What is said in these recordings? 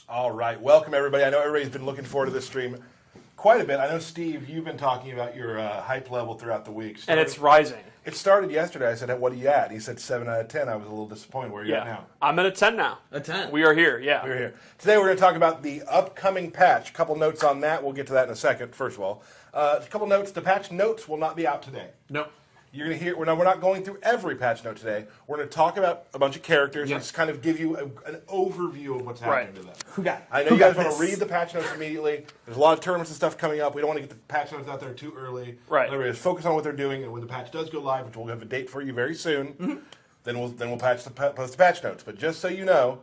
All right, welcome everybody. I know everybody's been looking forward to this stream quite a bit. I know, Steve, you've been talking about your hype level throughout the week. And it's rising. It started yesterday. I said, what are you at? He said 7 out of 10. I was a little disappointed. Where are you at now? I'm at a 10 now. A 10. We are here, yeah. We're here. Today we're going to talk about the upcoming patch. A couple notes on that. We'll get to that in a second, first of all. A couple notes. The patch notes will not be out today. Nope. You're going to hear. We're not going through every patch note today. We're going to talk about a bunch of characters and just kind of give you an overview of what's happening to them. Who got? I know you guys want to read the patch notes immediately. There's a lot of tournaments and stuff coming up. We don't want to get the patch notes out there too early. Right. Everybody just focus on what they're doing, and when the patch does go live, which we'll have a date for you very soon, then we'll post the patch notes. But just so you know,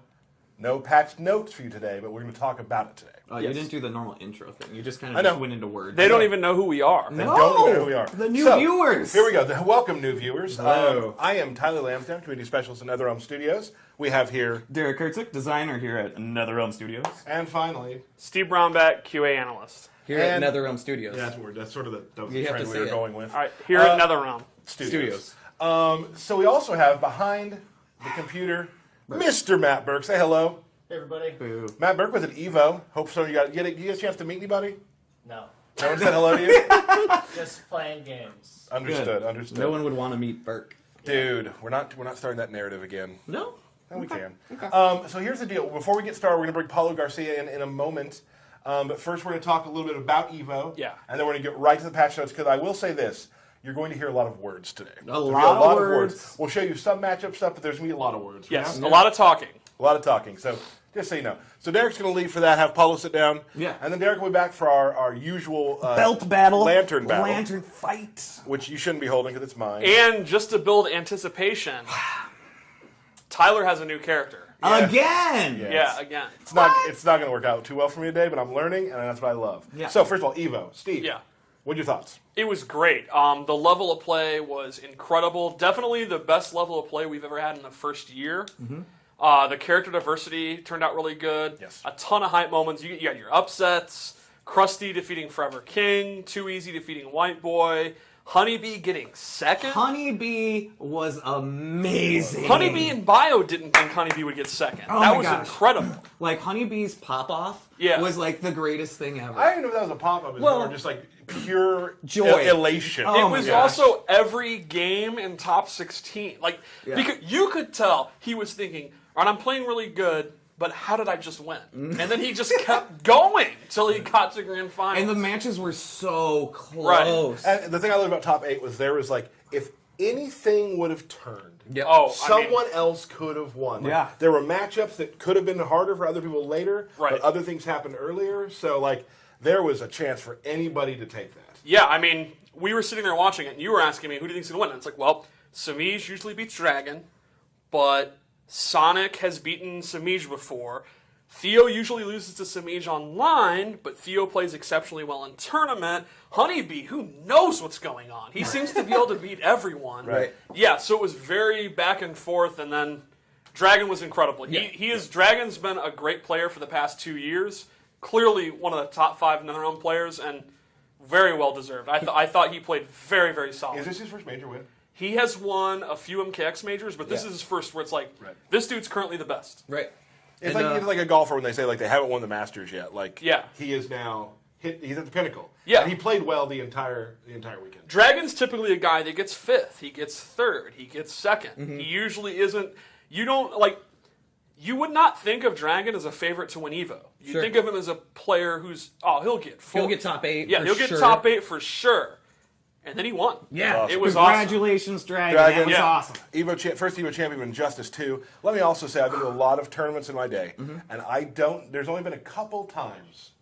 no patch notes for you today. But we're going to talk about it today. Oh, you didn't do the normal intro thing. You just kind I of know. just went into words. They don't even know who we are. They don't even know who we are. The new So, viewers. Here we go. Welcome, new viewers. Hello. I am Tyler Lansdowne, community specialist at NetherRealm Studios. We have here, Derek Kurtzik, designer here at NetherRealm Studios. and finally, Steve Brownback, QA analyst. Here And- at NetherRealm Studios. yeah, that's weird. That's sort of the You have trend to we were say it. going with. All right, here at NetherRealm. Studios. So we also have behind the computer, Mr. Matt Burke. Say hello. Hey everybody. Boo. Matt Burke was at Evo. Hope so. You get a chance to meet anybody? No, No one said hello to you? just playing games. Understood. Understood. No one would want to meet Burke. Dude, we're not starting that narrative again. No? No, we can. So here's the deal. Before we get started, we're going to bring Paulo Garcia in a moment. But first, we're going to talk a little bit about Evo. Yeah. And then we're going to get right to the patch notes, because I will say this. You're going to hear a lot of words today. A lot of words. We'll show you some matchup stuff, but there's going to be a lot of words. Yes, Yeah? a lot of talking. A lot of talking. So just so you know. So Derek's going to leave for that. Have Paulo sit down. Yeah. And then Derek will be back for our usual Belt battle. lantern battle, Lantern fight. which you shouldn't be holding because it's mine. And just to build anticipation, Tyler has a new character. Again! Yeah. Yeah, again. It's not going to work out too well for me today, but I'm learning, and that's what I love. Yeah. So first of all, Evo, Steve. Yeah. What are your thoughts? It was great. The level of play was incredible. Definitely the best level of play we've ever had in the first year. The character diversity turned out really good. Yes. A ton of hype moments. You got your upsets. Krusty defeating Forever King. Too Easy defeating White Boy. Honeybee getting second. Honeybee was amazing. Honeybee and Bio didn't think Honeybee would get second. Oh that my was gosh. incredible. Like, Honeybee's pop-off Yeah. was, like, the greatest thing ever. I don't even know if that was a pop-up. It was Well, more just like pure joy. elation. Oh It my was gosh. also every game in top 16. Like, Yeah. because you could tell he was thinking, all right, I'm playing really good, but how did I just win? And then he just kept going till he got to grand final. And the matches were so close. And the thing I loved about top 8 was there was like, if anything would have turned, Yeah. Oh, someone else could have won. Like, Yeah. there were matchups that could have been harder for other people later, Right. but other things happened earlier. So, like, there was a chance for anybody to take that. yeah, I mean, we were sitting there watching it, and you were asking me, who do you think's going to win? And it's like, well, Samij usually beats Dragon, but Sonic has beaten Samij before. Theo usually loses to Samij online, but Theo plays exceptionally well in tournament. Honeybee, who knows what's going on? He seems to be able to beat everyone. Right. Yeah, so it was very back and forth, and then Dragon was incredible. Yeah. Dragon's been a great player for the past 2 years. Clearly one of the top 5 NetherRealm players, and very well deserved. I thought he played very, very solid. Is this his first major win? He has won a few MKX majors, but this is his first where it's like, this dude's currently the best. Right. It's And, like it's like a golfer when they say like they haven't won the Masters yet. Like Yeah. he is now he's at the pinnacle. Yeah. And he played well the entire weekend. Dragon's typically a guy that gets 5th, he gets 3rd, he gets 2nd. Mm-hmm. He usually isn't. You would not think of Dragon as a favorite to win Evo. You Sure. think of him as a player who's he'll get He'll get top 8 Yeah, for he'll get sure. top 8 for sure. And then he won. Yeah. Awesome. It was awesome. Congratulations, Dragon. Dragon. That was Yeah. awesome. First Evo champion in Justice 2. Let me also say I've been to a lot of tournaments in my day, and there's only been a couple times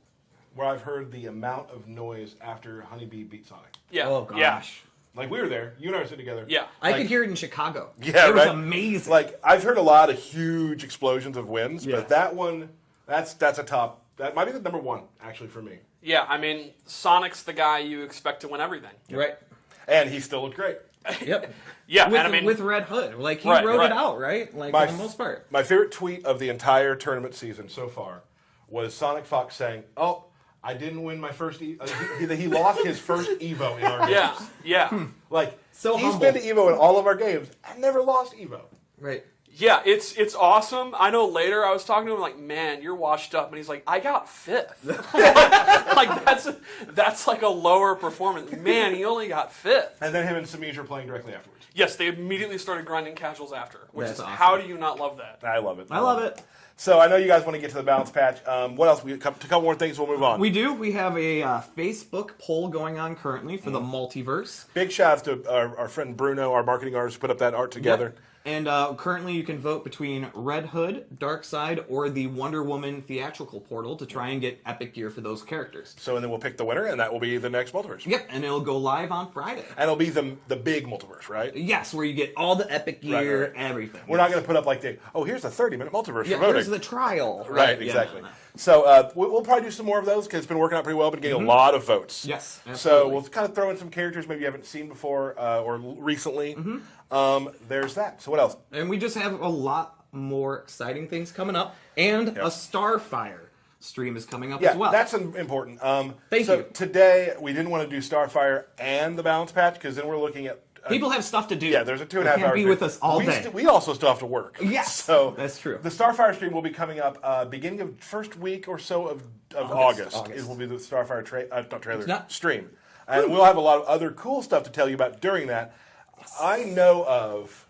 where I've heard the amount of noise after Honeybee beat Sonic. Yeah. Oh, gosh. Yeah. Like we were there, you and I were sitting together. Yeah. I Like- could hear it in Chicago. Yeah, it was right? amazing. Like I've heard a lot of huge explosions of wins, Yeah. but that one, that's a top. That might be the number one actually for me. Yeah, I mean, Sonic's the guy you expect to win everything. Right. And he still looked great. Yep. Yeah, with, and I mean, with Red Hood. Like, he Right, wrote right. it out, right? Like, My for the most part. My favorite tweet of the entire tournament season so far was Sonic Fox saying, "Oh, I didn't win my first. He lost his first Evo in our games. yeah, yeah. Like So he's humble. been to Evo in all of our games and never lost Evo. Right. Yeah, it's awesome. I know later I was talking to him like, man, you're washed up, and he's like, I got 5th. like that's like a lower performance. Man, he only got 5th. And then him and Samij are playing directly afterwards. Yes, they immediately started grinding casuals after, which That's is awesome. how do you not love that? I love it. I love it. So I know you guys want to get to the balance patch. What else? A couple more things. We'll move on. We do. We have a Facebook poll going on currently for the multiverse. Big shout out to our friend Bruno, our marketing artist, put up that art together. Yep. And currently you can vote between Red Hood, Darkseid, or the Wonder Woman theatrical portal to try and get epic gear for those characters. So and then we'll pick the winner, and that will be the next multiverse. Yep, and it'll go live on Friday. And it'll be the big multiverse, right? Yes, where you get all the epic gear, Right. everything. We're not going to put up like here's a 30-minute multiverse Yeah, for voting. here's the trial. Right, Yeah, exactly. no. So we'll probably do some more of those because it's been working out pretty well. Been getting a lot of votes. Yes, So absolutely. we'll kind of throw in some characters maybe you haven't seen before or recently. There's that. So what else? And we just have a lot more exciting things coming up. And a Starfire stream is coming up Yeah, as well. that's important. Thank so you. Today we didn't want to do Starfire and the balance patch because then we're looking at People have stuff to do. yeah, there's a 2.5 They hour. can't be stream. with us all day. We also still have to work. Yes, so that's true. The Starfire stream will be coming up beginning of first week or so of August. August. It will be the Starfire not trailer not- stream, and we'll have a lot of other cool stuff to tell you about during that. I know of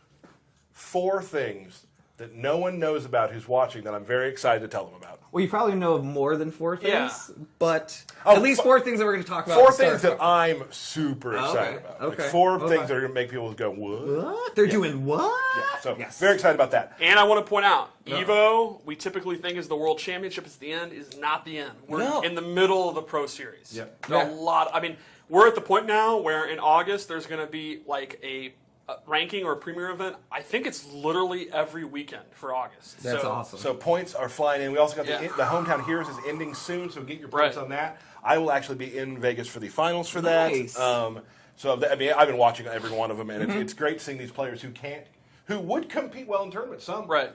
4 things that no one knows about who's watching that I'm very excited to tell them about. Well, you probably know of more than 4 things, Yeah. but Oh, at least 4 things that we're going to talk about. 4 in things that Starfire. I'm super excited about. Like okay, 4 okay. things that are going to make people go, what? What? They're doing what? Yeah, so Yes. very excited about that. And I want to point out, Evo, we typically think is the World Championship. It's the end. Is not the end. We're No. in the middle of the Pro Series. Yep. There are a lot. I mean, we're at the point now where in August there's going to be like a ranking or a premier event. I think it's literally every weekend for August. That's so, awesome. So points are flying in. We also got Yeah. the Hometown Heroes is ending soon, so get your points Right. on that. I will actually be in Vegas for the finals for that. Nice. I mean, I've been watching every one of them, and it's great seeing these players who would compete well in tournaments, some, Right.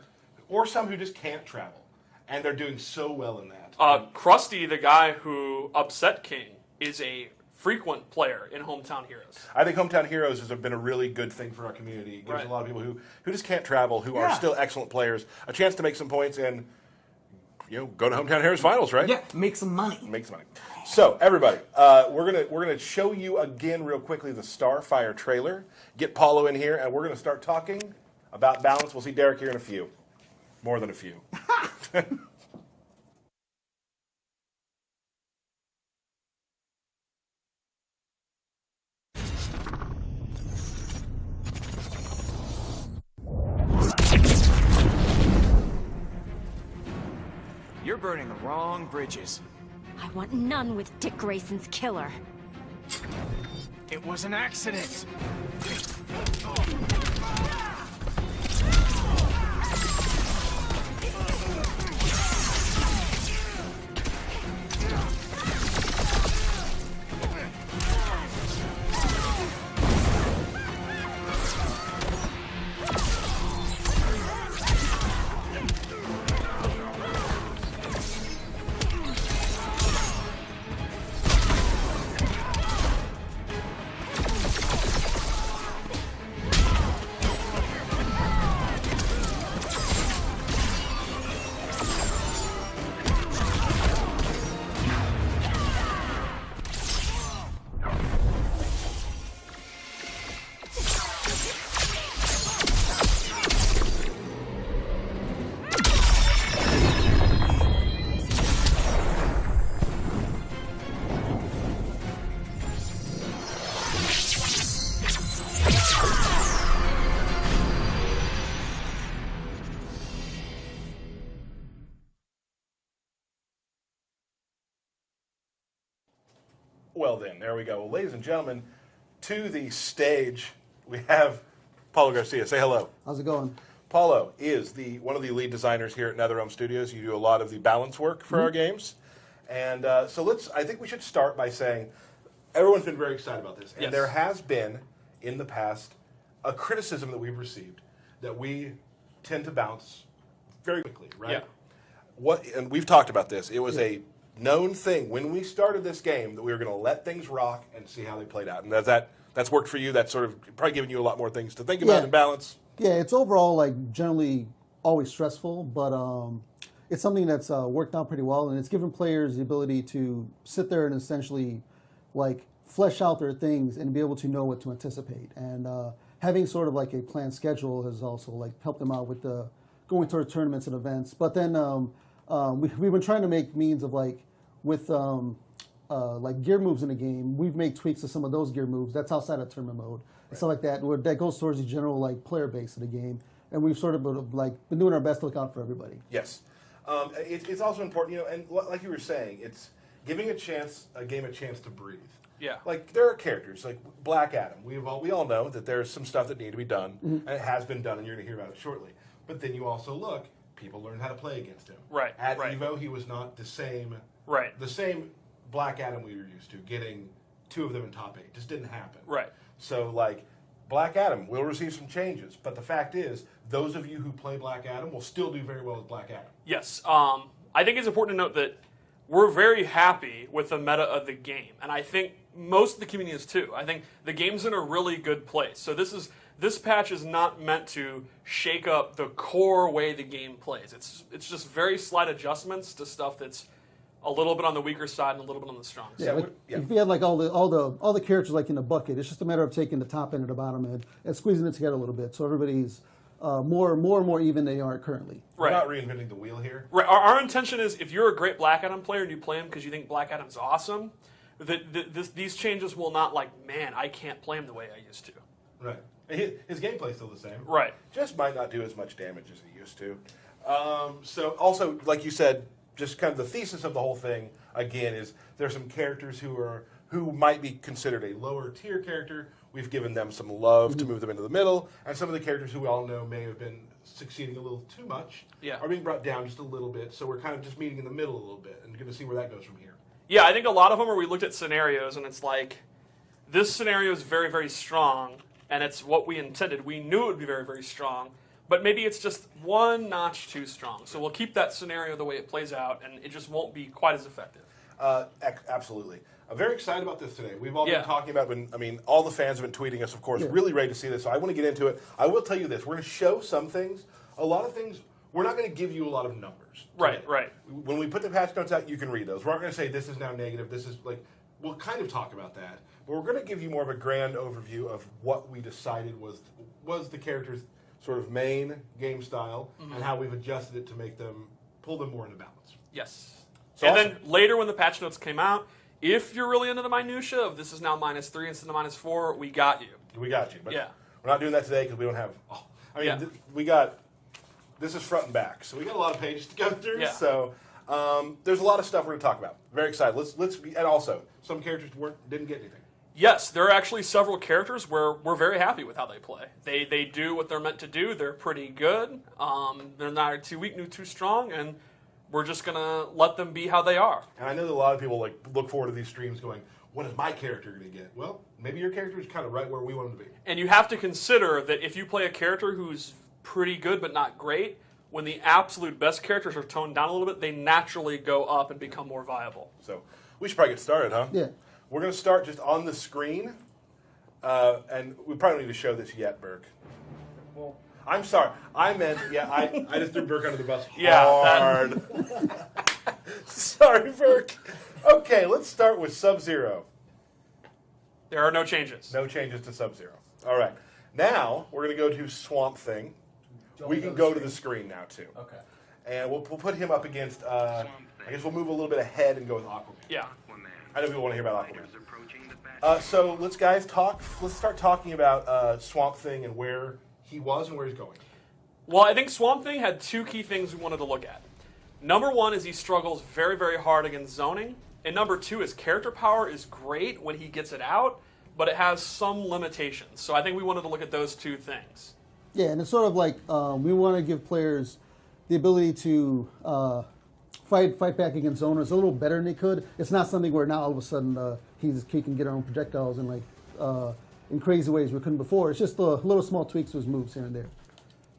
or some who just can't travel, and they're doing so well in that. Krusty, the guy who upset King, is a frequent player in Hometown Heroes. I think Hometown Heroes has been a really good thing for our community. It gives Right. a lot of people who just can't travel, who are Yeah. still excellent players, a chance to make some points and go to Hometown Heroes finals, right? Yeah, make some money. Make some money. So everybody, we're gonna show you again real quickly the Starfire trailer. Get Paulo in here, and we're gonna start talking about balance. We'll see Derek here in a few, more than a few. You're burning the wrong bridges. I want none with Dick Grayson's killer. It was an accident. Well then, there we go. Well, ladies and gentlemen, to the stage we have Paulo Garcia. Say hello. How's it going? Paulo is one of the lead designers here at NetherRealm Studios. You do a lot of the balance work for our games. And so I think we should start by saying everyone's been very excited about this. And Yes. there has been, in the past, a criticism that we've received that we tend to bounce very quickly, right? Yeah. And we've talked about this. It was a known thing when we started this game that we were going to let things rock and see how they played out. And that's worked for you. That's sort of probably given you a lot more things to think about Yeah. and balance. Yeah, it's overall like generally always stressful, but it's something that's worked out pretty well, and it's given players the ability to sit there and essentially like flesh out their things and be able to know what to anticipate. And having sort of like a planned schedule has also like helped them out with the going towards tournaments and events. But then we've been trying to make means of like with like gear moves in the game. We've made tweaks to some of those gear moves. That's outside of tournament mode and stuff like that. Where that goes towards the general like player base of the game. And we've sort of been doing our best to look out for everybody. Yes. It's also important, and like you were saying, it's giving a game a chance to breathe. Yeah. Like, there are characters, like Black Adam. We all know that there's some stuff that needs to be done, and it has been done, and you're going to hear about it shortly. But then you also look, people learned how to play against him. Right. At right. EVO, he was not the same. Right. The same Black Adam we were used to, getting 2 of them in top 8. Just didn't happen. Right. So, like, Black Adam will receive some changes, but the fact is, those of you who play Black Adam will still do very well with Black Adam. Yes. I think it's important to note that we're very happy with the meta of the game, and I think most of the community is too. I think the game's in a really good place. So this patch is not meant to shake up the core way the game plays. It's just very slight adjustments to stuff that's a little bit on the weaker side and a little bit on the strong side. Yeah, like, if you had like all the characters like in the bucket, it's just a matter of taking the top end and the bottom end and squeezing it together a little bit, so everybody's more and more even than they are currently. We're not reinventing the wheel here. Right. Our intention is, if you're a great Black Adam player and you play him because you think Black Adam's awesome, these changes will not man, I can't play him the way I used to. Right. His gameplay's still the same. Right. Just might not do as much damage as he used to. So also, like you said, just kind of the thesis of the whole thing, again, is there's some characters who might be considered a lower tier character. We've given them some love to move them into the middle, and some of the characters who we all know may have been succeeding a little too much are being brought down just a little bit, so we're kind of just meeting in the middle a little bit and going to see where that goes from here. Yeah, I think a lot of them are we looked at scenarios, and it's like, this scenario is very, very strong, and it's what we intended. We knew it would be very, very strong, but maybe it's just one notch too strong. So we'll keep that scenario the way it plays out, and it just won't be quite as effective. Absolutely. I'm very excited about this today. We've all been talking about all the fans have been tweeting us, of course, really ready to see this, so I want to get into it. I will tell you this. We're going to show some things. A lot of things, we're not going to give you a lot of numbers today. Right. When we put the patch notes out, you can read those. We're not going to say this is now negative, this is we'll kind of talk about that. But we're going to give you more of a grand overview of what we decided was the character's sort of main game style and how we've adjusted it to pull them more into balance. Yes. So and awesome. then later when the patch notes came out, if you're really into the minutia of this is now -3 instead of -4, we got you. We got you. But Yeah. we're not doing that today because we don't have. This is front and back, so we got a lot of pages to go through. Yeah. So there's a lot of stuff we're going to talk about. Very excited. And also some characters didn't get anything. Yes, there are actually several characters where we're very happy with how they play. They do what they're meant to do. They're pretty good. They're not too weak, nor too strong, and we're just going to let them be how they are. And I know that a lot of people look forward to these streams going, what is my character going to get? Well, maybe your character is kind of right where we want him to be. And you have to consider that if you play a character who's pretty good but not great, when the absolute best characters are toned down a little bit, they naturally go up and become more viable. So we should probably get started, huh? Yeah. We're going to start just on the screen, and we probably don't need to show this yet, Burke. Well, I'm sorry. I meant, I just threw Burke under the bus Yeah, hard. Sorry, Burke. Okay, let's start with Sub-Zero. There are no changes. No changes to Sub-Zero. All right. Now, we're going to go to Swamp Thing. We can go to the screen now, too. okay. And we'll put him up against, I guess we'll move a little bit ahead and go with Aquaman. Yeah. I know people want to hear about Aquaman. So let's start talking about Swamp Thing and where he was and where he's going. Well, I think Swamp Thing had 2 key things we wanted to look at. Number 1 is he struggles very, very hard against zoning. And number 2 is character power is great when he gets it out, but it has some limitations. So I think we wanted to look at those 2 things. Yeah, and it's sort of like we want to give players the ability to fight back against zoners a little better than they could. It's not something where now all of a sudden he can get our own projectiles in in crazy ways we couldn't before. It's just little small tweaks to his moves here and there.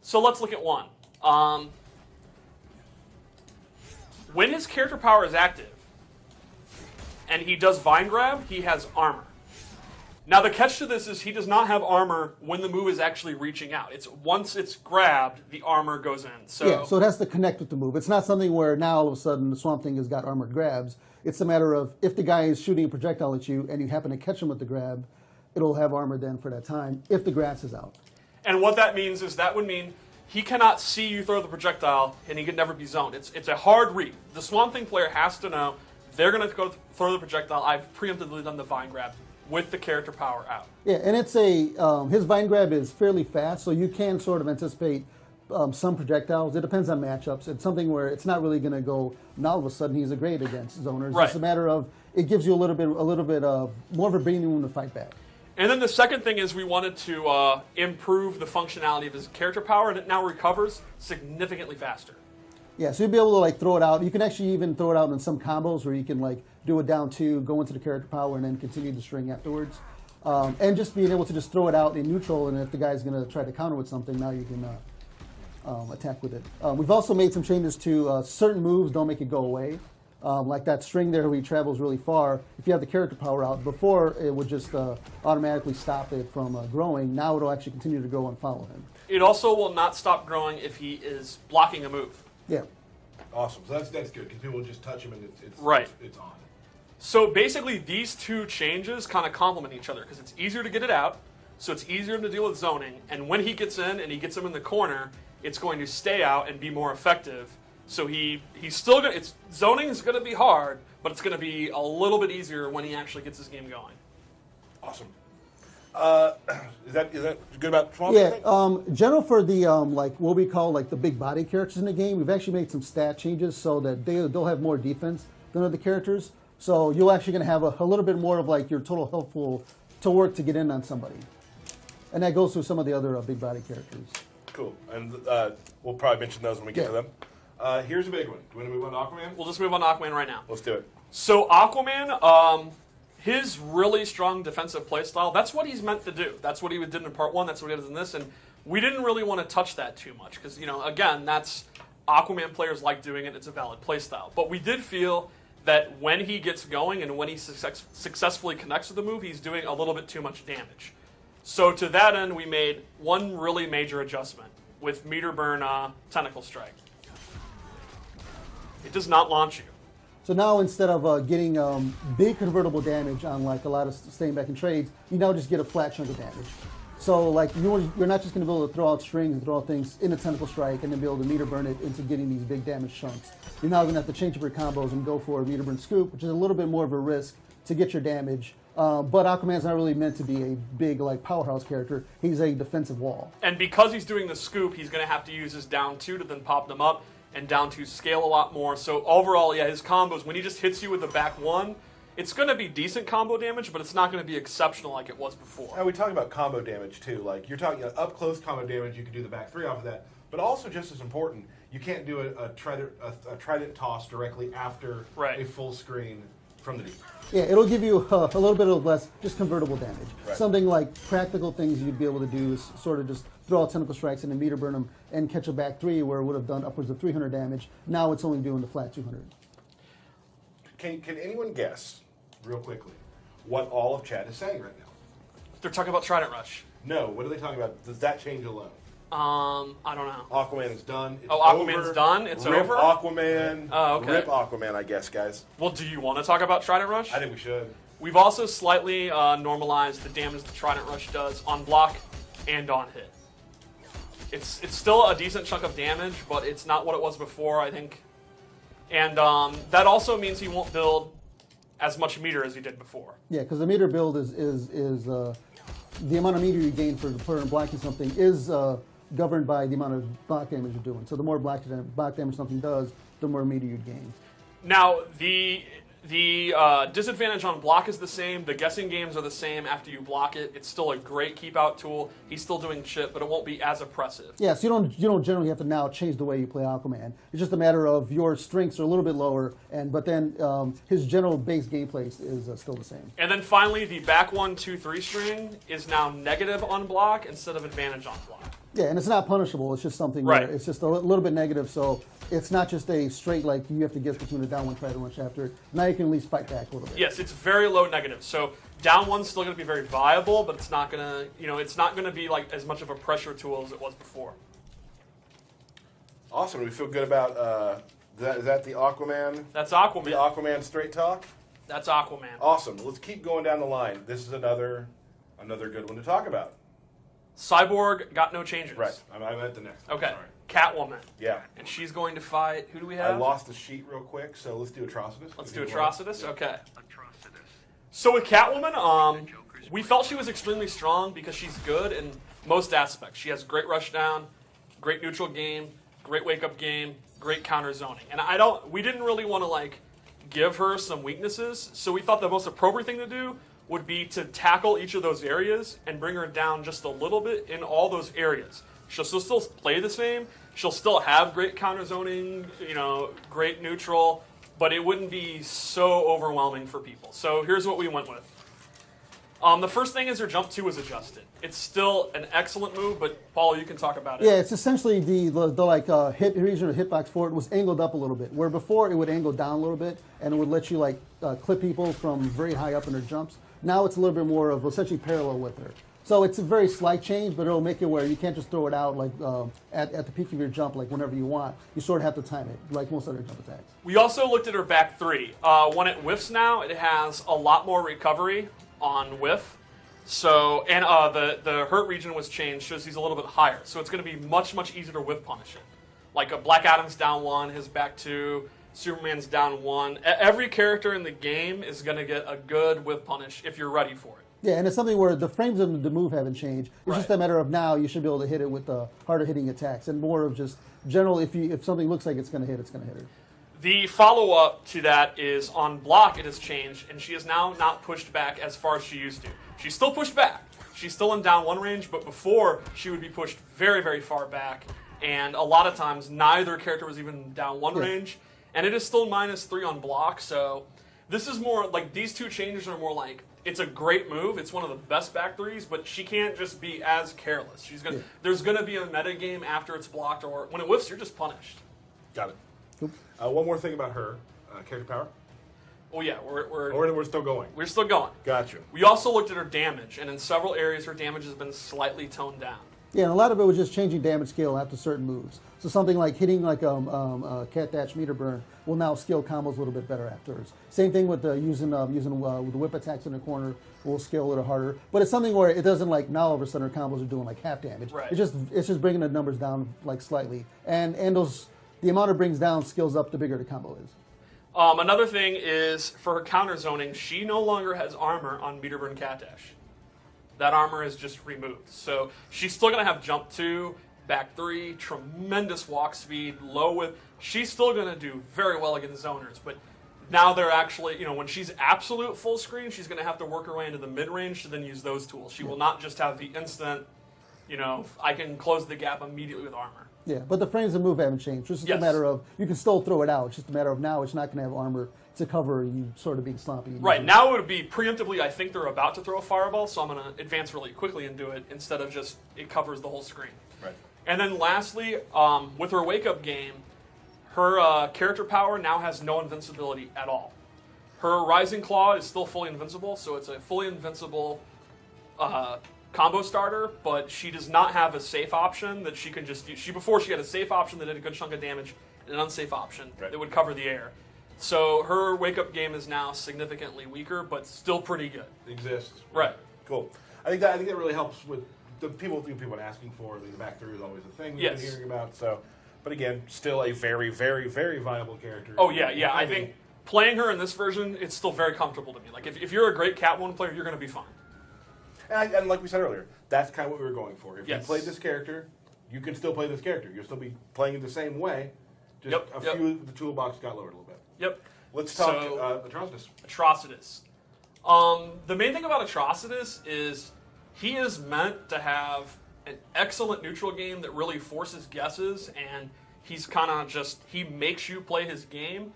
So let's look at one. When his character power is active and he does Vine Grab, he has armor. Now, the catch to this is he does not have armor when the move is actually reaching out. It's once it's grabbed, the armor goes in. So So it has to connect with the move. It's not something where now all of a sudden the Swamp Thing has got armored grabs. It's a matter of if the guy is shooting a projectile at you and you happen to catch him with the grab, it'll have armor then for that time if the grass is out. And what that means is that would mean he cannot see you throw the projectile, and he could never be zoned. It's a hard read. The Swamp Thing player has to know they're going to go throw the projectile. I've preemptively done the vine grab with the character power out. Yeah, and it's his vine grab is fairly fast, so you can sort of anticipate some projectiles. It depends on matchups. It's something where it's not really going to go, now all of a sudden he's a great against zoners. Right. It's a matter of, it gives you a little bit of more of a breathing room to fight back. And then the second thing is we wanted to improve the functionality of his character power, and it now recovers significantly faster. Yeah, so you'll be able to like throw it out. You can actually even throw it out in some combos where you can like do it down 2, go into the character power, and then continue the string afterwards. And just being able to just throw it out in neutral, and if the guy's going to try to counter with something, now you can attack with it. We've also made some changes to certain moves don't make it go away. Like that string there where he travels really far, if you have the character power out, before it would just automatically stop it from growing. Now it'll actually continue to grow and follow him. It also will not stop growing if he is blocking a move. Yeah. Awesome. So that's good because people will just touch him and it's on. So basically, these two changes kind of complement each other because it's easier to get it out, so it's easier to deal with zoning. And when he gets in and he gets him in the corner, it's going to stay out and be more effective. So he's still going. Zoning is going to be hard, but it's going to be a little bit easier when he actually gets his game going. Awesome. Is that good about Swamp Yeah, Thing? general for the like what we call like the big body characters in the game, we've actually made some stat changes so that they'll have more defense than other characters. So you're actually going to have a little bit more of like your total health pool to work to get in on somebody, and that goes through some of the other big body characters. Cool. And we'll probably mention those when we get to them. Here's a big one. Do you want to move on to Aquaman? We'll just move on to Aquaman right now. Let's do it. So Aquaman, his really strong defensive playstyle, that's what he's meant to do. That's what he did in Part 1, that's what he does in this, and we didn't really want to touch that too much because, again, that's Aquaman players like doing it, it's a valid playstyle. But we did feel that when he gets going and when he successfully connects with the move, he's doing a little bit too much damage. So to that end, we made one really major adjustment with Meter Burn Tentacle Strike. It does not launch you. So now instead of getting big convertible damage on like a lot of staying back in trades, you now just get a flat chunk of damage. So like you're not just going to be able to throw out strings and throw out things in a tentacle strike and then be able to meter burn it into getting these big damage chunks. You're now going to have to change up your combos and go for a meter burn scoop, which is a little bit more of a risk to get your damage. But Aquaman's not really meant to be a big like powerhouse character. He's a defensive wall. And because he's doing the scoop, he's going to have to use his down 2 to then pop them up, and down 2 scale a lot more. So overall, yeah, his combos, when he just hits you with the back 1, it's going to be decent combo damage, but it's not going to be exceptional like it was before. And we talk about combo damage too. Like you're talking up close combo damage, you can do the back 3 off of that. But also just as important, you can't do a trident toss directly after a full screen from the deep. Yeah, it'll give you a little bit of less just convertible damage. Right. Something like practical things you'd be able to do is sort of just throw out tentacle strikes and then meter burn them and catch a back 3 where it would have done upwards of 300 damage. Now it's only doing the flat 200. Can anyone guess, real quickly, what all of chat is saying right now? They're talking about Trident Rush. No, what are they talking about? Does that change alone? I don't know. Aquaman is done. It's Aquaman's over. done? It's Rip over? Aquaman. Oh, okay. Rip Aquaman, I guess, guys. Well, do you want to talk about Trident Rush? I think we should. We've also slightly normalized the damage the Trident Rush does on block and on hit. It's still a decent chunk of damage, but it's not what it was before, I think. And that also means he won't build as much meter as he did before. Yeah, because the meter build is the amount of meter you gain for blocking something is governed by the amount of block damage you're doing. So the more block damage something does, the more meter you gain. Now, the disadvantage on block is the same. The guessing games are the same after you block it. It's still a great keep-out tool. He's still doing shit, but it won't be as oppressive. Yeah, so you don't generally have to now change the way you play Aquaman. It's just a matter of your strengths are a little bit lower, but then his general base gameplay is still the same. And then finally, the back 1, 2, 3 string is now negative on block instead of advantage on block. Yeah, and it's not punishable. It's just something right. where it's just a little bit negative, so it's not just a straight, like, you have to guess between a down one, try to rush after it. Now you can at least fight back a little bit. Yes, it's very low negative. So Down one's still going to be very viable, but it's not going to, it's not going to be like as much of a pressure tool as it was before. Awesome. We feel good about is that the Aquaman? That's Aquaman. The Aquaman straight talk. That's Aquaman. Awesome. Let's keep going down the line. This is another good one to talk about. Cyborg got no changes. Right. I'm at the next one. Okay. Sorry. Catwoman. Yeah. And she's going to fight. Who do we I have? lost the sheet real quick, so let's do Atrocitus. Let's do Atrocitus. Okay. So with Catwoman, we felt she was extremely strong because she's good in most aspects. She has great rush down, great neutral game, great wake up game, great counter zoning. And we didn't really want to give her some weaknesses, so we thought the most appropriate thing to do would be to tackle each of those areas and bring her down just a little bit in all those areas. She'll still play the same. She'll still have great counter zoning, great neutral, but it wouldn't be so overwhelming for people. So here's what we went with. The first thing is her jump 2 was adjusted. It's still an excellent move, but Paulo, you can talk about it. Yeah, it's essentially the hit region or hitbox for it was angled up a little bit, where before it would angle down a little bit and it would let you clip people from very high up in their jumps. Now it's a little bit more of essentially parallel with her. So it's a very slight change, but it'll make it where you can't just throw it out at the peak of your jump whenever you want. You sort of have to time it, like most other jump attacks. We also looked at her back 3. When it whiffs now, it has a lot more recovery on whiff. So, and the hurt region was changed, so she's a little bit higher. So it's going to be much, much easier to whiff punish it. Like a Black Adam's down 1, his back 2, Superman's down 1. Every character in the game is going to get a good whiff punish if you're ready for it. Yeah, and it's something where the frames of the move haven't changed. It's just a matter of now you should be able to hit it with harder hitting attacks and more of just general. If something looks like it's going to hit, it's going to hit her. The follow-up to that is on block it has changed, and she is now not pushed back as far as she used to. She's still pushed back. She's still in down 1 range, but before she would be pushed very, very far back, and a lot of times neither character was even down 1 range, and it is still -3 on block, so this is more like these two changes are more like it's a great move. It's one of the best back 3s, but she can't just be as careless. There's going to be a meta game after it's blocked, or when it whiffs, you're just punished. Got it. One more thing about her character power. Oh yeah, We're still going. We're still going. Gotcha. We also looked at her damage, and in several areas, her damage has been slightly toned down. Yeah, and a lot of it was just changing damage scale after certain moves. So something like hitting Cat Dash Meter Burn will now scale combos a little bit better afterwards. Same thing with using the whip attacks in the corner will scale a little harder. But it's something where it doesn't now all of a sudden her combos are doing half damage. Right. It's just bringing the numbers down slightly, and the amount it brings down scales up the bigger the combo is. Another thing is for her counter zoning, she no longer has armor on Meter Burn Cat Dash. That armor is just removed. So she's still going to have jump 2, back 3, tremendous walk speed, low whip. She's still going to do very well against zoners, but now they're actually, when she's absolute full screen, she's going to have to work her way into the mid-range to then use those tools. She will not just have the instant, I can close the gap immediately with armor. Yeah, but the frames of move haven't changed. It's just a matter of, you can still throw it out. It's just a matter of now it's not going to have armor to cover you sort of being sloppy. Right, now it would be preemptively, I think they're about to throw a fireball, so I'm going to advance really quickly and do it instead of just, it covers the whole screen. Right. And then lastly, with her wake-up game, her character power now has no invincibility at all. Her Rising Claw is still fully invincible, so it's a fully invincible combo starter, but she does not have a safe option that she can just use. Before she had a safe option that did a good chunk of damage, and an unsafe option that would cover the air. So her wake-up game is now significantly weaker, but still pretty good. Exists. Right. Cool. I think that really helps with the people asking for. The back 3 is always a thing we've been hearing about. So, but again, still a very, very, very viable character. Oh yeah. I think playing her in this version, it's still very comfortable to me. Like if you're a great Catwoman player, you're going to be fine. And like we said earlier, that's kind of what we were going for. If you played this character, you can still play this character. You'll still be playing it the same way. Just a few of the toolbox got lowered a little bit. Yep. Let's talk Atrocitus. Atrocitus. The main thing about Atrocitus is he is meant to have an excellent neutral game that really forces guesses, and he's kind of he makes you play his game.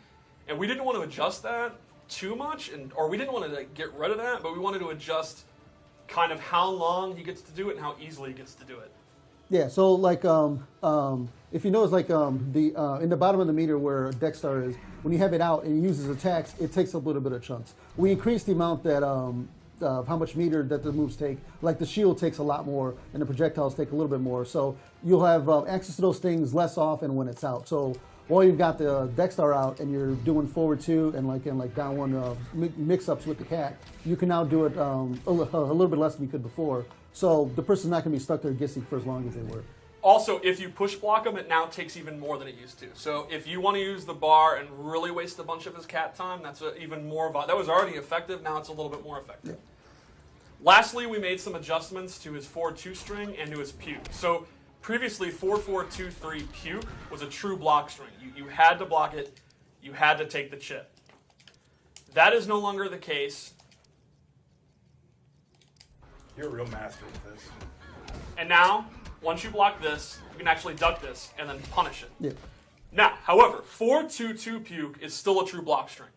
And we didn't want to adjust that too much, or we didn't want to get rid of that, but we wanted to adjust kind of how long he gets to do it and how easily he gets to do it. Yeah, so if you notice in the bottom of the meter where Dexter is, when you have it out and he uses attacks, it takes up a little bit of chunks. We increased the amount that how much meter that the moves take. Like the shield takes a lot more, and the projectiles take a little bit more. So you'll have access to those things less often when it's out. So while you've got the Dexter out and you're doing forward 2 and like down 1 mix-ups with the cat, you can now do it a little bit less than you could before. So the person's not going to be stuck there guessing for as long as they were. Also, if you push block him, it now takes even more than it used to. So if you want to use the bar and really waste a bunch of his cat time, that's even more. That was already effective. Now it's a little bit more effective. Yeah. Lastly, we made some adjustments to his 4-2 string and to his puke. So previously, 4-4-2-3 puke was a true block string. You had to block it. You had to take the chip. That is no longer the case. You're a real master with this. And now, once you block this, you can actually duck this and then punish it. Yeah. Now, however, 4-2-2 puke is still a true block string.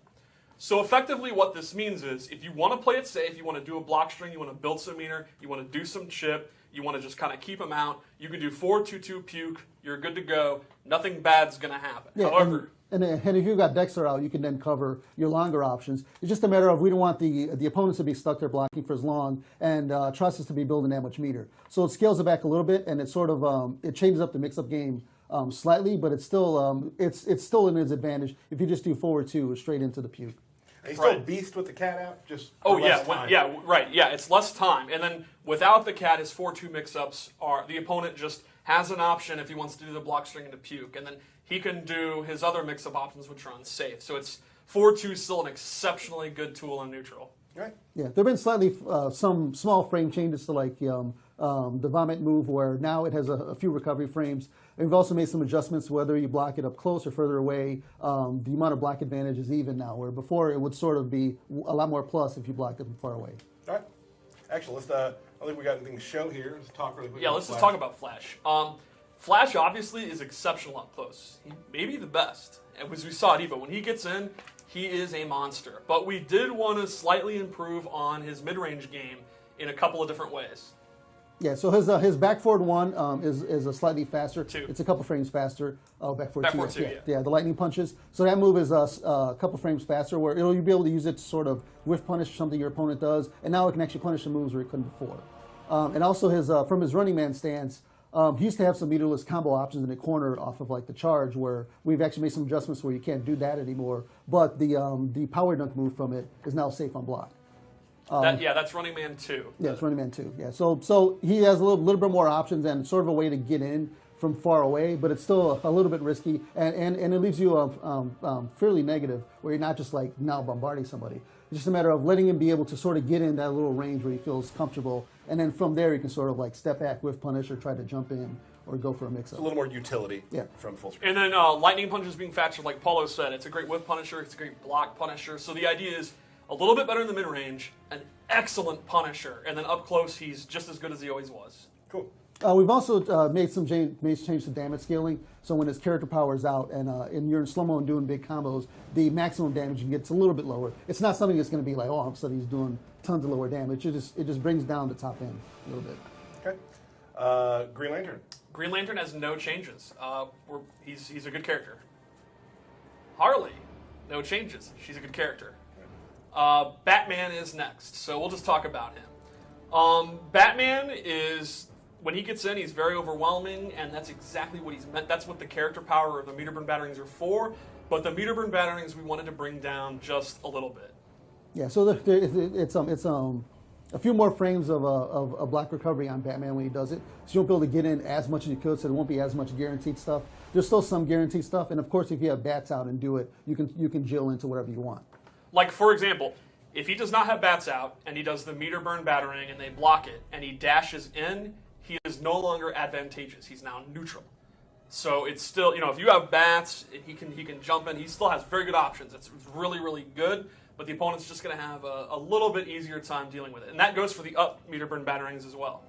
So effectively what this means is if you want to play it safe, you want to do a block string, you want to build some meter, you want to do some chip, you want to just kind of keep them out, you can do 4-2-2 puke, you're good to go, nothing bad's going to happen. Yeah, However, and if you've got Dexter out, you can then cover your longer options. It's just a matter of we don't want the opponents to be stuck there blocking for as long and trust us to be building that much meter. So it scales it back a little bit, and it sort of it changes up the mix-up game slightly, but it's still it's still in his advantage if you just do forward 2 straight into the puke. And he's still Right. beast with the cat out? Just oh for yeah, less time. yeah, it's less time. And then without the cat, his 4-2 mix-ups are, the opponent just has an option if he wants to do the block string into puke, and then he can do his other mix-up options, which are unsafe. So it's 4-2 is still an exceptionally good tool in neutral. Right. Yeah, there have been slightly some small frame changes to like the vomit move, where now it has a few recovery frames. And we've also made some adjustments whether you block it up close or further away. The amount of block advantage is even now, where before it would sort of be a lot more plus if you blocked it from far away. All right. Actually, let's. I don't think we got anything to show here. Let's talk really quick. Yeah, about let's just Flash. talk about Flash. Flash obviously is exceptional up close. He may be the best. And as we saw at EVO, when he gets in, he is a monster. But we did want to slightly improve on his mid-range game in a couple of different ways. Yeah, so his back forward 1 is a slightly faster. 2. It's a couple frames faster. Oh, back forward Back 2. forward 2, yeah, the lightning punches. So that move is a couple frames faster, where you'll be able to use it to sort of whiff punish something your opponent does, and now it can actually punish the moves where it couldn't before. And also his from his running man stance, he used to have some meterless combo options in the corner off of like the charge, where we've actually made some adjustments where you can't do that anymore. But the power dunk move from it is now safe on block. That's Running Man 2. Yeah, it's running man 2. Yeah, so he has a little bit more options and sort of a way to get in from far away, but it's still a little bit risky, and it leaves you fairly negative, where you're not just like now bombarding somebody. It's just a matter of letting him be able to sort of get in that little range where he feels comfortable, and then from there you can sort of like step back with punish or try to jump in or go for a mix-up. A little more utility Yeah. from full screen. And then lightning punches being faster, like Paulo said, it's a great whiff punisher, it's a great block punisher. So the idea is a little bit better in the mid-range, an excellent punisher, and then up close he's just as good as he always was. Cool. We've also made some change to damage scaling. So when his character power is out and you're in slow-mo and doing big combos, the maximum damage gets a little bit lower. It's not something that's going to be like, oh, all of a sudden he's doing tons of lower damage. It just brings down the top end a little bit. Okay. Green Lantern. Green Lantern has no changes. He's a good character. Harley, no changes. She's a good character. Batman is next, so we'll just talk about him. Batman is, when he gets in, he's very overwhelming, and that's exactly what he's meant. That's what the character power of the meter burn batterings are for, but the meter burn batterings we wanted to bring down just a little bit. Yeah, so it's a few more frames of black recovery on Batman when he does it, so you won't be able to get in as much as you could, so there won't be as much guaranteed stuff. There's still some guaranteed stuff, and of course if you have bats out and do it, you can jill into whatever you want. Like, for example, if he does not have bats out, and he does the meter burn battering, and they block it, and he dashes in, he is no longer advantageous. He's now neutral. So it's still, if you have bats, he can jump in. He still has very good options. It's really, really good, but the opponent's just going to have a little bit easier time dealing with it. And that goes for the up meter burn batterings as well.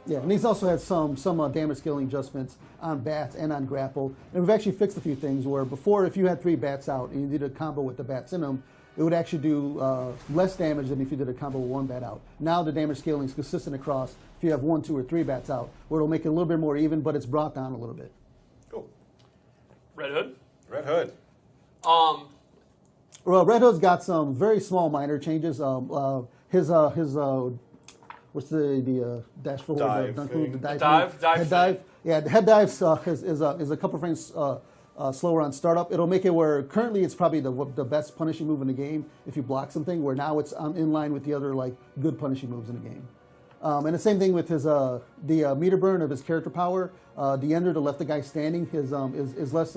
Yeah, and he's also had some damage scaling adjustments on bats and on grapple. And we've actually fixed a few things where before, if you had 3 bats out and you did a combo with the bats in them, it would actually do less damage than if you did a combo with 1 bat out. Now the damage scaling is consistent across if you have 1, 2, or 3 bats out, where it'll make it a little bit more even, but it's brought down a little bit. Cool. Red Hood? Red Hood. Well, Red Hood's got some very small minor changes. what's the dash forward Dive dunk thing. move, the dive, Dive head thing. dive. Yeah, the head dive is a couple frames slower on startup. It'll make it where currently it's probably the best punishing move in the game if you block something. Where now it's in line with the other like good punishing moves in the game. And the same thing with his the meter burn of his character power. The ender to left the guy standing is less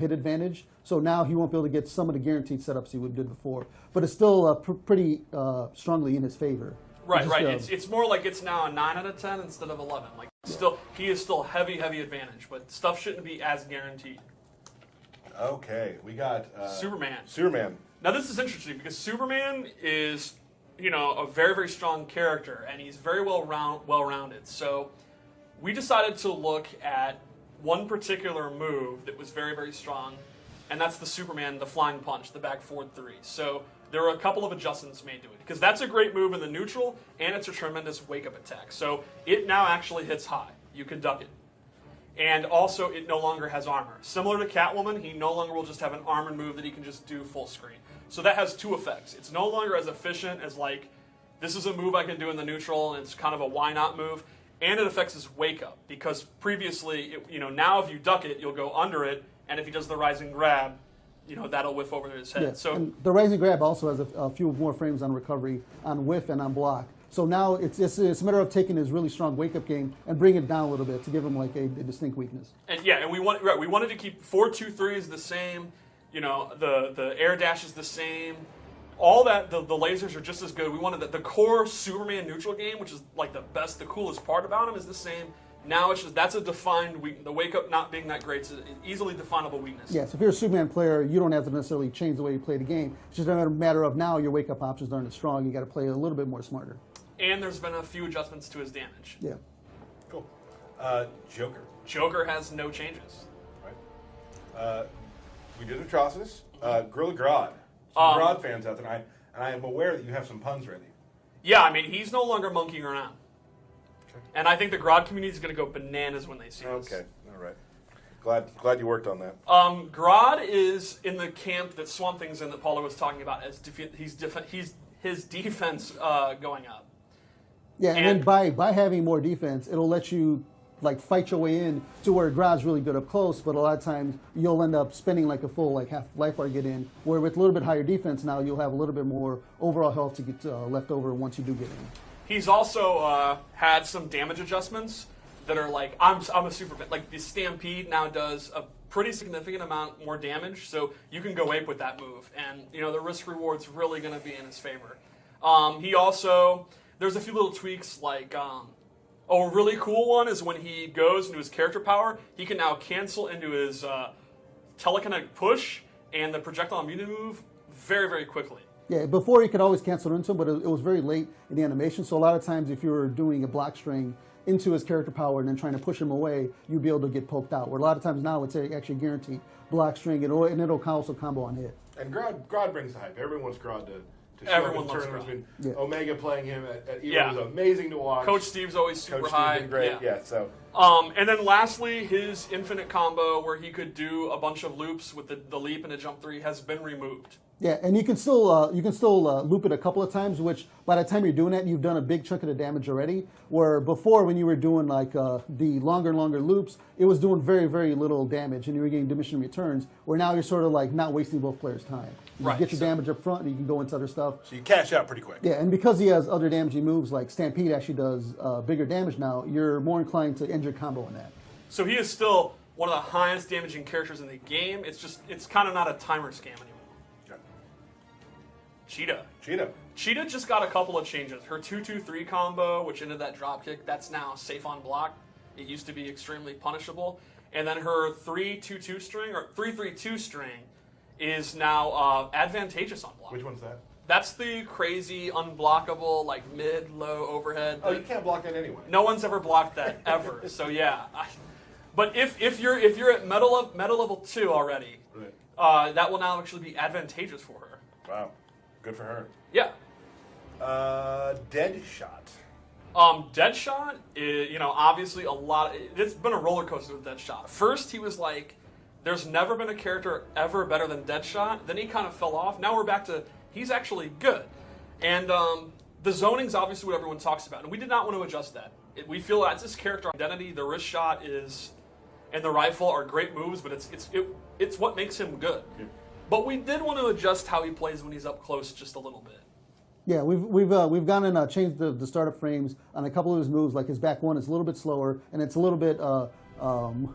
hit advantage. So now he won't be able to get some of the guaranteed setups he would did before. But it's still pretty strongly in his favor. Right, Just, right. It's more like it's now a 9 out of 10 instead of 11. Like he is still heavy advantage, but stuff shouldn't be as guaranteed. Okay, we got Superman. Superman. Now this is interesting because Superman is, a very, very strong character, and he's very well-rounded. So we decided to look at one particular move that was very, very strong, and that's the Superman, the flying punch, the back forward 3. So there were a couple of adjustments made to it because that's a great move in the neutral, and it's a tremendous wake-up attack. So it now actually hits high. You can duck it. And also, it no longer has armor. Similar to Catwoman, he no longer will just have an armored move that he can just do full screen. So that has two effects. It's no longer as efficient as, like, this is a move I can do in the neutral, and it's kind of a why-not move. And it affects his wake-up, because previously, now if you duck it, you'll go under it, and if he does the rising grab, that'll whiff over his head. Yeah. So And the rising grab also has a few more frames on recovery, on whiff, and on block. So now it's a matter of taking his really strong wake-up game and bringing it down a little bit to give him like a distinct weakness. And we wanted to keep 4-2-3 is the same. The air dash is the same. All that the lasers are just as good. We wanted the core Superman neutral game, which is like the coolest part about him, is the same. Now it's just that's a defined weakness. The wake up not being that great is an easily definable weakness. Yeah, so if you're a Superman player, you don't have to necessarily change the way you play the game. It's just a matter of now your wake up options aren't as strong. You got to play a little bit more smarter. And there's been a few adjustments to his damage. Yeah. Cool. Joker. Joker has no changes. Right. We did Atrocitus. Gorilla Grodd. Some Grodd fans out there, and I am aware that you have some puns ready. Yeah, I mean, he's no longer monkeying around. Okay. And I think the Grodd community is going to go bananas when they see this. Okay, all right. Glad you worked on that. Grodd is in the camp that Swamp Thing's in that Paula was talking about as his defense going up. Yeah, and then by having more defense, it'll let you like fight your way in to where Grodd's really good up close, but a lot of times you'll end up spending like a full like half life bar to get in, where with a little bit higher defense now you'll have a little bit more overall health to get left over once you do get in. He's also had some damage adjustments that are like, I'm a super fan. Like the Stampede now does a pretty significant amount more damage, so you can go ape with that move. And, the risk reward's really going to be in his favor. He also, there's a few little tweaks like, a really cool one is when he goes into his character power, he can now cancel into his telekinetic push and the projectile immunity move very, very quickly. Yeah, before you could always cancel into him, but it was very late in the animation. So a lot of times if you were doing a block string into his character power and then trying to push him away, you'd be able to get poked out. Where a lot of times now it's actually guaranteed block string, and it'll also combo on hit. And Grodd brings the hype. Everyone wants Grodd to show Everyone up in loves tournaments. Grodd. I mean, Omega playing him at Evo Yeah. was amazing to watch. Coach Steve's always super Coach high. Steve's been great. Yeah, so. And then lastly, his infinite combo where he could do a bunch of loops with the leap and the jump 3 has been removed. Yeah, and you can still loop it a couple of times, which by the time you're doing that, you've done a big chunk of the damage already. Where before, when you were doing like the longer and longer loops, it was doing very, very little damage, and you were getting diminishing returns. Where now you're sort of like not wasting both players' time. You Right. get your damage up front, and you can go into other stuff. So you cash out pretty quick. Yeah, and because he has other damaging moves, like Stampede actually does bigger damage now, you're more inclined to end your combo on that. So he is still one of the highest damaging characters in the game. It's kind of not a timer scam anymore. Okay. Cheetah. Cheetah just got a couple of changes. Her 2-2-3 combo, which ended that drop kick, that's now safe on block. It used to be extremely punishable. And then her 3-2-2 string, or 3-3-2 string, is now advantageous on block. Which one's that? That's the crazy, unblockable, like mid-low overhead. Oh, you can't block that anyway. No one's ever blocked that ever. So yeah, but if you're at metal level 2 already, Right. that will now actually be advantageous for her. Wow, good for her. Yeah. Deadshot. Deadshot, obviously it's been a roller coaster with Deadshot. First, he was like, there's never been a character ever better than Deadshot. Then he kind of fell off. Now we're back to, he's actually good. And the zoning's obviously what everyone talks about, and we did not want to adjust that. We feel that's his character identity. The wrist shot and the rifle are great moves, but it's what makes him good. Yeah. But we did want to adjust how he plays when he's up close just a little bit. Yeah, we've gone and changed the startup frames on a couple of his moves. Like his back one is a little bit slower, and it's a little bit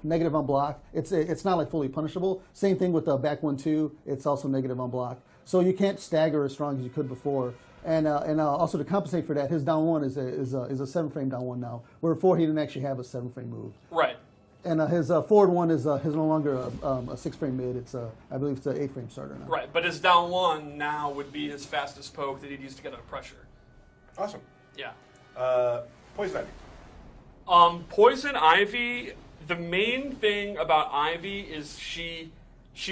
negative on block. It's not like fully punishable. Same thing with the back 1-2. It's also negative on block. So you can't stagger as strong as you could before. And also to compensate for that, his down one is a 7 frame down one now, where before he didn't actually have a 7 frame move. Right. And his forward one is no longer a 6 frame mid. It's I believe it's an 8 frame starter now. Right, but his down one now would be his fastest poke that he'd use to get out of pressure. Awesome. Yeah. Poison Ivy. Poison Ivy. The main thing about Ivy is she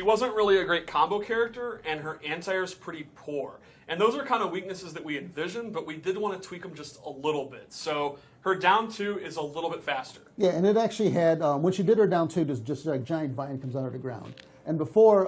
wasn't really a great combo character, and her anti-air is pretty poor. And those are kind of weaknesses that we envisioned, but we did want to tweak them just a little bit. So her down 2 is a little bit faster. Yeah, and it actually had, when she did her down 2, just like giant vine comes out of the ground. And before,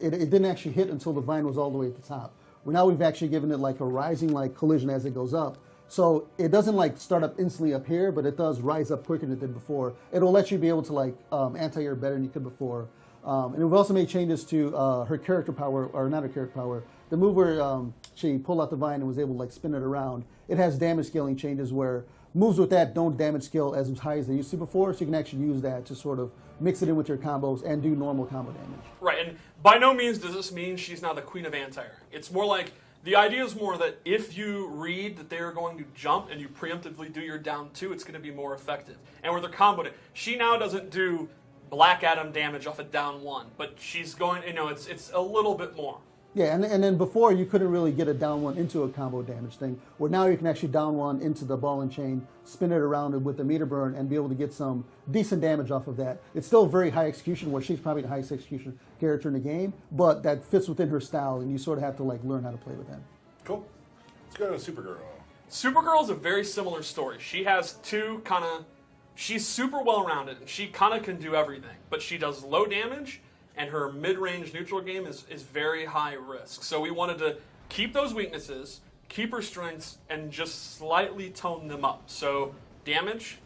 it didn't actually hit until the vine was all the way at the top. Well, now we've actually given it like a rising like collision as it goes up. So it doesn't like start up instantly up here, but it does rise up quicker than it did before. It'll let you be able to like anti-air better than you could before. And we've also made changes to her character power, or not her character power, the move where she pulled out the vine and was able to like spin it around. It has damage scaling changes where moves with that don't damage scale as high as they used to before, so you can actually use that to sort of mix it in with your combos and do normal combo damage. Right, and by no means does this mean she's now the queen of anti-air. It's more like, the idea is more that if you read that they are going to jump and you preemptively do your down 2, it's going to be more effective. And with her combo, she now doesn't do Black Adam damage off a down 1, but she's going, it's a little bit more. Yeah, and then before you couldn't really get a down 1 into a combo damage thing, where now you can actually down 1 into the ball and chain, spin it around with the meter burn, and be able to get some decent damage off of that. It's still very high execution, where she's probably the highest execution character in the game, but that fits within her style, and you sort of have to like learn how to play with that. Cool. Let's go to Supergirl. Supergirl is a very similar story. She has she's super well-rounded, and she kind of can do everything, but she does low damage, and her mid-range neutral game is very high risk. So we wanted to keep those weaknesses, keep her strengths, and just slightly tone them up. So damage.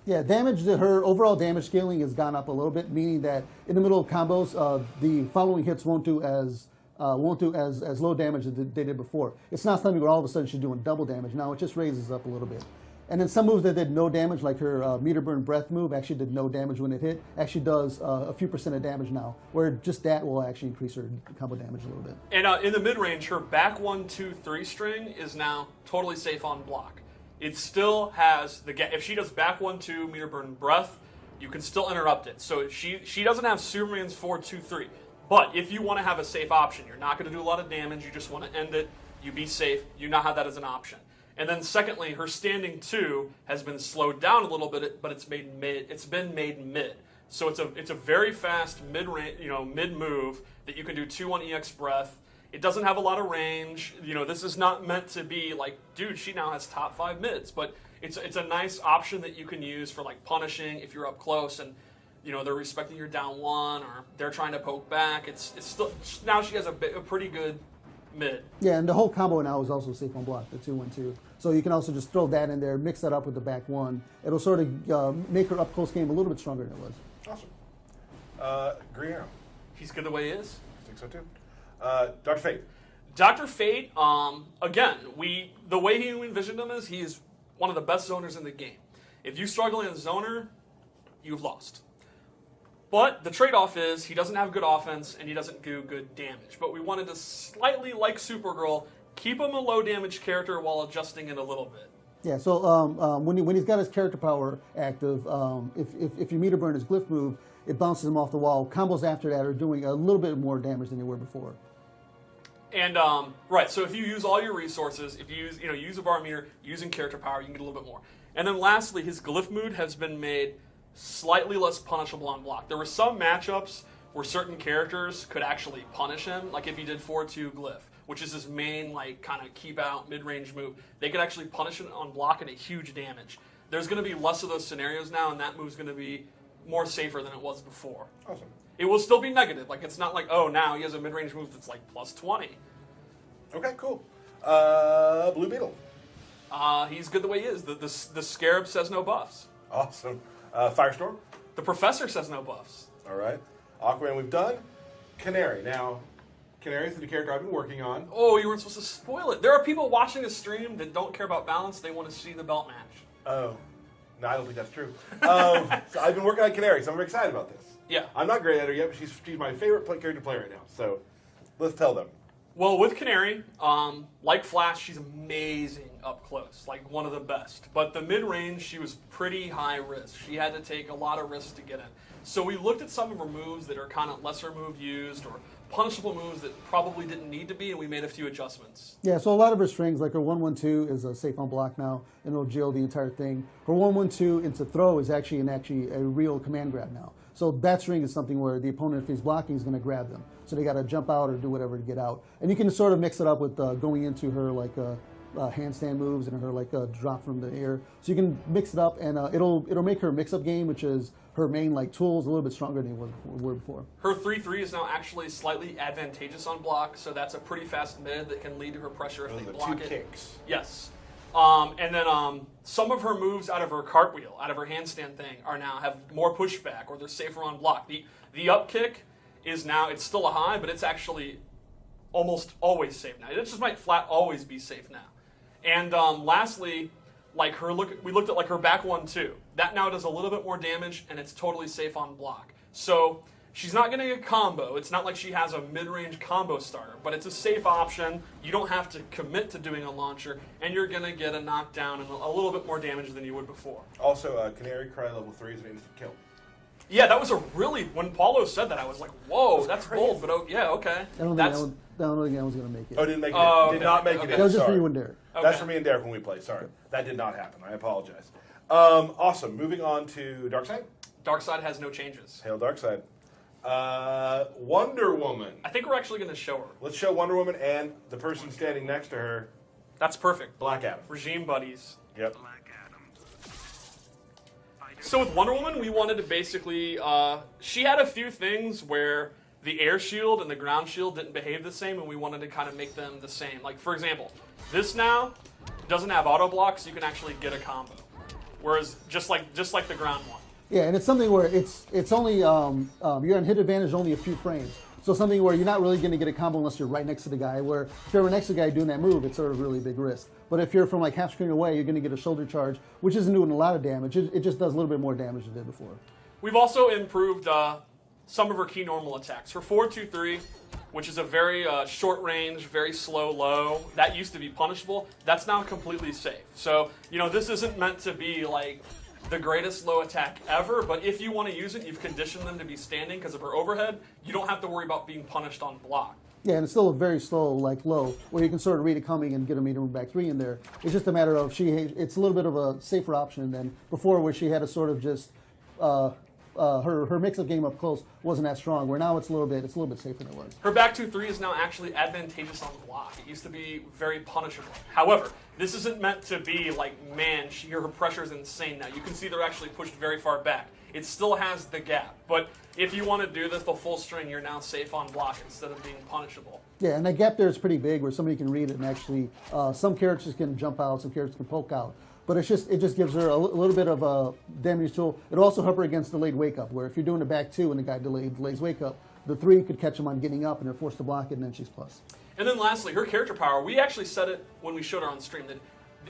Yeah, her overall damage scaling has gone up a little bit, meaning that in the middle of combos, the following hits won't do as low damage as they did before. It's not something where all of a sudden she's doing double damage. Now it just raises up a little bit. And then some moves that did no damage, like her meter burn breath move, actually did no damage when it hit. Actually does a few % of damage now, where just that will actually increase her combo damage a little bit. And in the mid-range, her back 1, 2, 3 string is now totally safe on block. It still has if she does back 1, 2, meter burn breath, you can still interrupt it. So she doesn't have Superman's 4, 2, 3. But if you want to have a safe option, you're not going to do a lot of damage, you just want to end it, you be safe, you now have that as an option. And then secondly, her standing 2 has been slowed down a little bit, but it's been made mid. So it's a very fast mid move that you can do 2-1 EX breath. It doesn't have a lot of range. This is not meant to be like, dude, she now has top 5 mids, but it's a nice option that you can use for like punishing if you're up close and they're respecting your down 1 or they're trying to poke back. It's still, now she has a pretty good mid. Yeah, and the whole combo now is also safe on block, the 2-1-2. So you can also just throw that in there, mix that up with the back 1. It'll sort of make her up close game a little bit stronger than it was. Awesome. Green Arrow. He's good the way he is. I think so too. Dr. Fate. Dr. Fate, again, the way he envisioned him is he's one of the best zoners in the game. If you struggle in a zoner, you've lost. But the trade-off is he doesn't have good offense and he doesn't do good damage. But we wanted to slightly, like Supergirl, keep him a low-damage character while adjusting it a little bit. Yeah, so when he's got his character power active, if you meter burn his glyph move, it bounces him off the wall. Combos after that are doing a little bit more damage than they were before. And, right, so if you use all your resources, if you use a bar meter, using character power, you can get a little bit more. And then lastly, his glyph mood has been made slightly less punishable on block. There were some matchups where certain characters could actually punish him, like if he did 4-2 glyph, which is his main, like, kind of keep out mid-range move. They could actually punish him on block and a huge damage. There's going to be less of those scenarios now, and that move's going to be more safer than it was before. Awesome. It will still be negative. Like, it's not like, oh, now he has a mid-range move that's like plus 20. Okay, cool. Blue Beetle. He's good the way he is. The Scarab says no buffs. Awesome. Firestorm. The Professor says no buffs. All right. Aquaman, we've done. Canary. Now, Canary is the character I've been working on. Oh, you weren't supposed to spoil it. There are people watching the stream that don't care about balance. They want to see the belt match. Oh. No, I don't think that's true. So I've been working on Canary, so I'm very excited about this. Yeah. I'm not great at her yet, but she's my favorite character to play right now. So let's tell them. Well, with Canary, like Flash, she's amazing up close, like one of the best. But the mid-range, she was pretty high risk. She had to take a lot of risks to get in. So we looked at some of her moves that are kind of lesser move used or punishable moves that probably didn't need to be, and we made a few adjustments. Yeah, so a lot of her strings, like her 1-1-2 is a safe on block now, and it'll jail the entire thing. Her 1-1-2 into throw is actually a real command grab now. So that string is something where the opponent, if he's blocking, is going to grab them. So they got to jump out or do whatever to get out. And you can sort of mix it up with going into her like handstand moves and her like drop from the air. So you can mix it up, and it'll make her mix-up game, which is her main like tools, a little bit stronger than it were before. Her 3-3 is now actually slightly advantageous on block, so that's a pretty fast mid that can lead to her pressure if Those they are the block two it. kicks. Yes. And then some of her moves out of her cartwheel, out of her handstand thing, have more pushback, or they're safer on block. The up kick is now, it's still a high, but it's actually almost always safe now. It just might flat always be safe now. And lastly, like we looked at like her back 1-2. That now does a little bit more damage, and it's totally safe on block. So she's not going to get combo. It's not like she has a mid-range combo starter, but it's a safe option. You don't have to commit to doing a launcher, and you're going to get a knockdown and a little bit more damage than you would before. Also, Canary Cry level 3 is an instant kill. Yeah, that was when Paulo said that, I was like, whoa, that's bold, but yeah, okay. I don't think I was going to make it. Oh, didn't make it. Oh, Did okay, not make okay. it. That was just for Sorry. you and Derek. That's Okay. for me and Derek when we play. Sorry. That did not happen. I apologize. Awesome. Moving on to Darkseid. Darkseid has no changes. Hail Darkseid. Wonder Woman. I think we're actually going to show her. Let's show Wonder Woman and the person standing next to her, That's perfect. Black Adam. Regime buddies. Yep. So with Wonder Woman, we wanted to basically, she had a few things where the air shield and the ground shield didn't behave the same, and we wanted to kind of make them the same. Like, for example, this now doesn't have auto block, so you can actually get a combo. Whereas, just like the ground one. Yeah, and it's something where it's only you're on hit advantage only a few frames. So something where you're not really going to get a combo unless you're right next to the guy. Where if you're next to the guy doing that move, it's sort of really big risk. But if you're from like half screen away, you're going to get a shoulder charge, which isn't doing a lot of damage. It just does a little bit more damage than it did before. We've also improved some of her key normal attacks. Her 4-2-3, which is a very short range, very slow low, that used to be punishable. That's now completely safe. So, this isn't meant to be like the greatest low attack ever, but if you want to use it, you've conditioned them to be standing because of her overhead, you don't have to worry about being punished on block. Yeah, and it's still a very slow, like low, where you can sort of read it coming and get a medium back 3 in there. It's just a matter of it's a little bit of a safer option than before, where she had to sort of just her mix-up game up close wasn't that strong. Where now it's a little bit safer than it was. Her back 2-3 is now actually advantageous on block. It used to be very punishable. However, this isn't meant to be like, man, her pressure is insane now. You can see they're actually pushed very far back. It still has the gap, but if you want to do this the full string, you're now safe on block instead of being punishable. Yeah, and that gap there is pretty big, where somebody can read it and actually some characters can jump out, some characters can poke out. But it just gives her a little bit of a damage tool. It'll also help her against delayed wake up, where if you're doing a back 2 and the guy delays wake up, the 3 could catch him on getting up and they're forced to block it, and then she's plus. And then lastly, her character power, we actually said it when we showed her on stream, that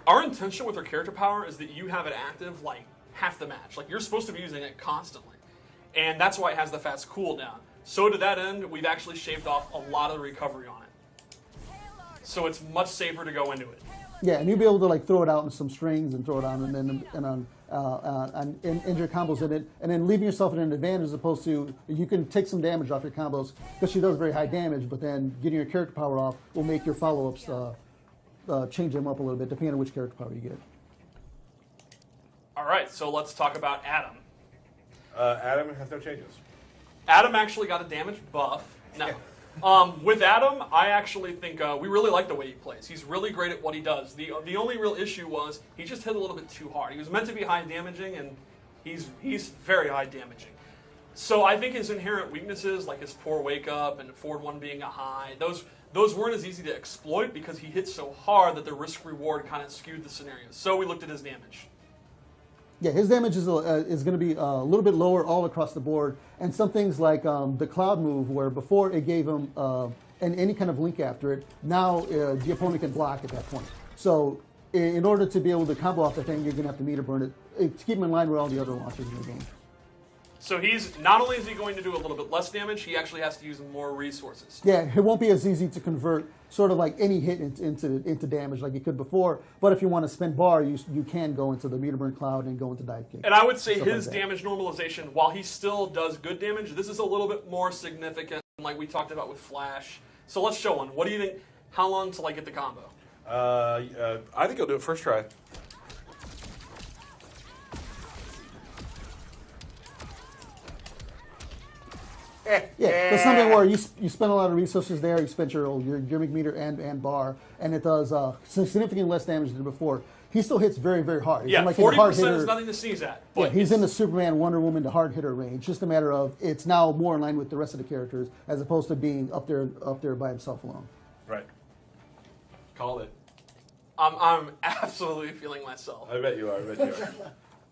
our intention with her character power is that you have it active like half the match. Like, you're supposed to be using it constantly. And that's why it has the fast cooldown. So to that end, we've actually shaved off a lot of the recovery on it. So it's much safer to go into it. Yeah, and you'll be able to like throw it out in some strings and throw it on and injure combos in it, and then leaving yourself at an advantage, as opposed to you can take some damage off your combos because she does very high damage, but then getting your character power off will make your follow-ups change them up a little bit depending on which character power you get. All right, so let's talk about Adam. Adam has no changes. Adam actually got a damage buff. No. With Adam, I actually think we really like the way he plays. He's really great at what he does. The only real issue was he just hit a little bit too hard. He was meant to be high damaging, and he's very high damaging. So I think his inherent weaknesses, like his poor wake up and forward 1 being a high, those those weren't as easy to exploit because he hit so hard that the risk-reward kind of skewed the scenario. So we looked at his damage. Yeah, his damage is going to be a little bit lower all across the board, and some things like the cloud move, where before it gave him any kind of link after it, now the opponent can block at that point. So in order to be able to combo off the thing, you're going to have to meter burn it to keep him in line with all the other launchers in the game. So he's not only is he going to do a little bit less damage, he actually has to use more resources. Yeah, it won't be as easy to convert sort of like any hit into damage like you could before. But if you want to spend bar, you can go into the meter burn cloud and go into dive kick. And I would say stuff his like that. damage normalization, while he still does good damage, this is a little bit more significant, like we talked about with Flash. So let's show one. What do you think? How long till I get the combo? I think he'll do it first try. Yeah, so something where you spend a lot of resources there, you spent your gimmick meter and bar, and it does significantly less damage than before. He still hits very, very hard. He's Yeah, in, like, 40% in the hard is hitter, nothing to sneeze at. yeah, But he's in the Superman, Wonder Woman, to hard hitter range. Just a matter of it's now more in line with the rest of the characters as opposed to being up there by himself alone. Right. Call it. I'm absolutely feeling myself. I bet you are. I bet you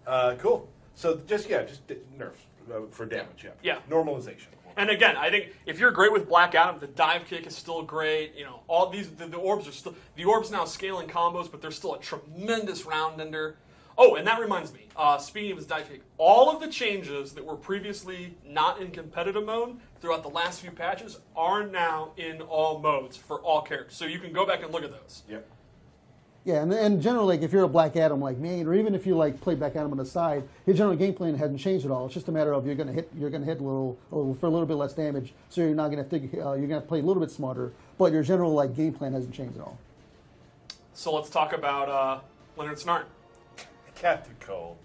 are. Cool. So just nerfs for damage. Yeah. Normalization. And again, I think if you're great with Black Adam, the dive kick is still great. You know, all these the orbs are still now scaling combos, but they're still a tremendous round ender. Oh, and that reminds me. Speaking of his dive kick, all of the changes that were previously not in competitive mode throughout the last few patches are now in all modes for all characters. So you can go back and look at those. Yep. Yeah, and generally, like if you're a Black Adam like main, or even if you like play Black Adam on the side, his general game plan hasn't changed at all. It's just a matter of you're gonna hit a little for a little bit less damage, so you're not gonna think you're gonna play a little bit smarter, but your general like game plan hasn't changed at all. So let's talk about Leonard Snart. Captain Cold.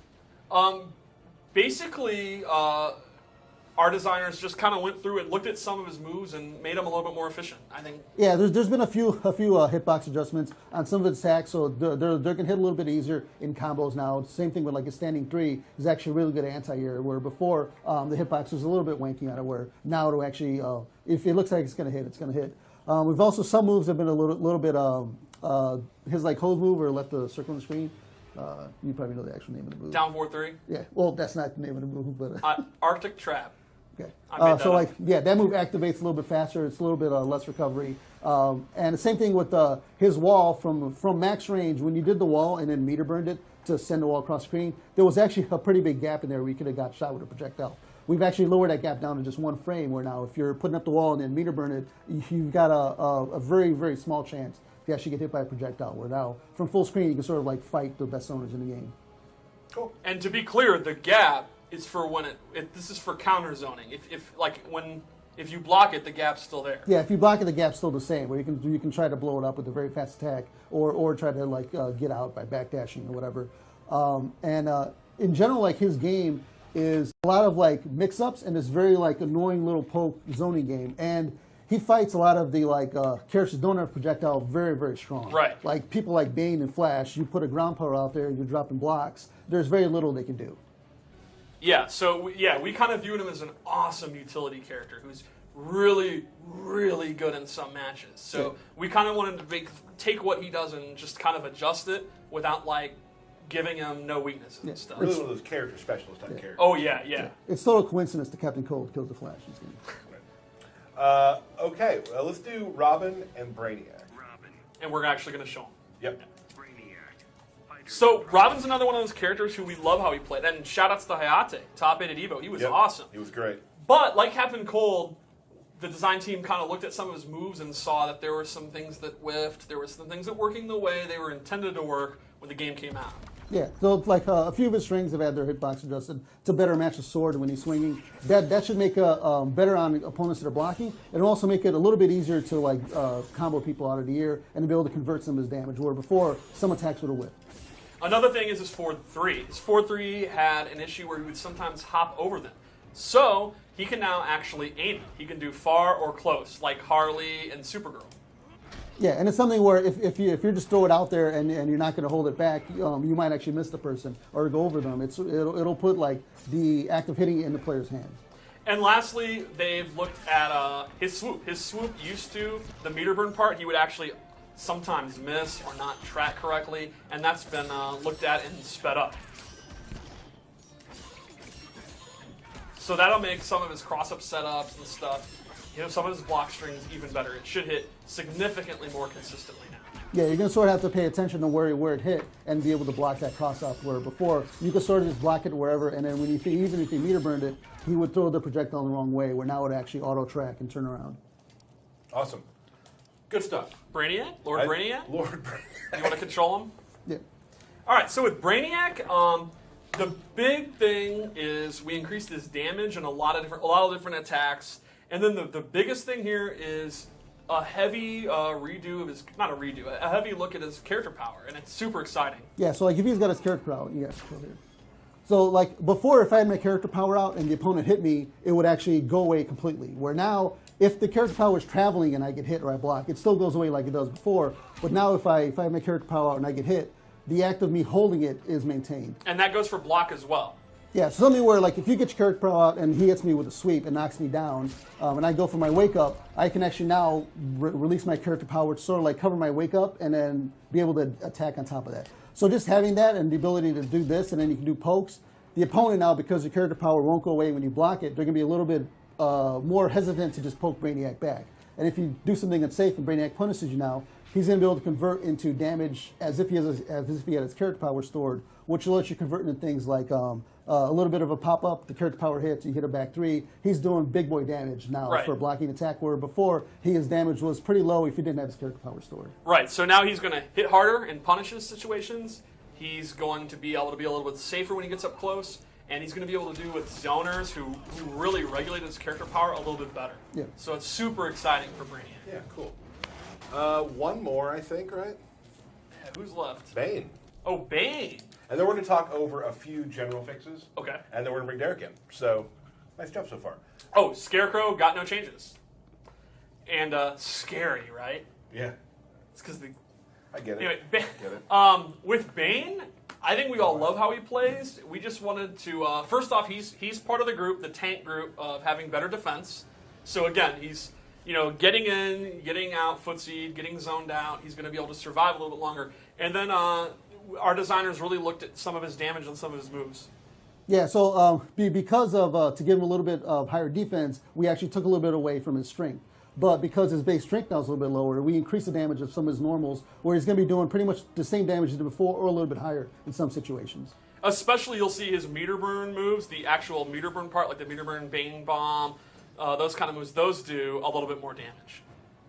Basically, our designers just kind of went through and looked at some of his moves and made them a little bit more efficient. I think. Yeah, there's been a few hitbox adjustments on some of his attacks, so they're gonna hit a little bit easier in combos now. Same thing with like his standing 3 is actually really good anti-air, where before the hitbox was a little bit wanky on it, where now it'll actually if it looks like it's gonna hit, it's gonna hit. We've also some moves have been a little bit his like hose move or left the circle on the screen. You probably know the actual name of the move. Down 4-3. Yeah, well that's not the name of the move, but. Arctic Trap. Okay. I made that So up. like, yeah, that move activates a little bit faster. It's a little bit less recovery. And the same thing with his wall from max range. When you did the wall and then meter burned it to send the wall across screen, there was actually a pretty big gap in there where you could have got shot with a projectile. We've actually lowered that gap down to just one frame, where now if you're putting up the wall and then meter burn it, you've got a very, very small chance to actually get hit by a projectile, where now from full screen you can sort of like fight the best zoners in the game. Cool. And to be clear, the gap is for when this is for counter zoning. If you block it, the gap's still there. Yeah, if you block it, the gap's still the same. Where you can try to blow it up with a very fast attack, or try to like get out by backdashing or whatever. In general, like his game is a lot of like mix-ups and this very like annoying little poke zoning game. And he fights a lot of the like characters that don't have projectile very, very strong. Right. Like people like Bane and Flash. You put a ground power out there, you're dropping blocks. There's very little they can do. Yeah, so we kind of viewed him as an awesome utility character who's really, really good in some matches. So we kind of wanted to take what he does and just kind of adjust it without like giving him no weaknesses and stuff. Really one of those character specialist type characters. Oh yeah. It's total coincidence that Captain Cold kills the Flash in this game. Okay, let's do Robin and Brainiac. And we're actually going to show him. Yep. So Robin's another one of those characters who we love how he played. And shout outs to Hayate, top 8 at Evo. He was Yep. awesome. He was great. But like Captain Cold, the design team kind of looked at some of his moves and saw that there were some things that whiffed. There were some things that working the way they were intended to work when the game came out. Yeah, so like a few of his strings have had their hitbox adjusted to better match the sword when he's swinging. That should make better on opponents that are blocking, and also make it a little bit easier to like combo people out of the air and to be able to convert some of his damage. Where before some attacks would have whiffed. Another thing is his 4-3. His 4-3 had an issue where he would sometimes hop over them. So he can now actually aim it. He can do far or close, like Harley and Supergirl. Yeah, and it's something where if you just throw it out there and you're not going to hold it back, you might actually miss the person or go over them. It'll put like the act of hitting it in the player's hands. And lastly, they've looked at his swoop. His swoop used to, the meter burn part, he would actually sometimes miss or not track correctly, and that's been looked at and sped up. So that'll make some of his cross-up setups and stuff, some of his block strings even better. It should hit significantly more consistently now. Yeah, you're going to sort of have to pay attention to where it hit and be able to block that cross-up, where before you could sort of just block it wherever, and then when even if he meter burned it, he would throw the projectile the wrong way, where now it actually auto-track and turn around. Awesome. Good stuff. Brainiac? Lord Brainiac? Lord Brainiac. You want to control him? Yeah. All right, so with Brainiac, the big thing is we increased his damage and a lot of different attacks, and then the biggest thing here is a heavy redo of his, not a redo, a heavy look at his character power, and it's super exciting. Yeah, so like if he's got his character power, yeah. So like before, if I had my character power out and the opponent hit me, it would actually go away completely. Where now, if the character power is traveling and I get hit or I block, it still goes away like it does before. But now if I have my character power out and I get hit, the act of me holding it is maintained. And that goes for block as well. Yeah, so something where like if you get your character power out and he hits me with a sweep and knocks me down, and I go for my wake up, I can actually now release my character power to sort of like cover my wake up and then be able to attack on top of that. So just having that and the ability to do this, and then you can do pokes, the opponent now, because your character power won't go away when you block it, they're going to be a little bit more hesitant to just poke Brainiac back. And if you do something that's safe and Brainiac punishes you now, he's going to be able to convert into damage as if he had his character power stored, which will let you convert into things like a little bit of a pop-up, the character power hits, you hit a back three. He's doing big boy damage now for blocking attack, where before his damage was pretty low if he didn't have his character power stored. Right, so now he's going to hit harder in punishes situations. He's going to be able to be a little bit safer when he gets up close, and he's going to be able to do with zoners who really regulate his character power a little bit better. Yeah. So it's super exciting for Brainiac. Yeah, cool. One more, I think, right? Yeah, who's left? Bane. Oh, Bane. And then we're going to talk over a few general fixes. Okay. And then we're going to bring Derek in. So, nice job so far. Oh, Scarecrow got no changes. And scary, right? Yeah. It's because the... I get it. Anyway, Get it. with Bane, I think we all love how he plays. We just wanted to... first off, he's part of the group, the tank group, of having better defense. So again, he's... getting in, getting out, footsie, getting zoned out. He's going to be able to survive a little bit longer. And then our designers really looked at some of his damage and some of his moves. Yeah, so because of, to give him a little bit of higher defense, we actually took a little bit away from his strength. But because his base strength now is a little bit lower, we increased the damage of some of his normals, where he's going to be doing pretty much the same damage he did before or a little bit higher in some situations. Especially you'll see his meter burn moves, the actual meter burn part, like the meter burn Bane Bomb, those kind of moves, those do a little bit more damage.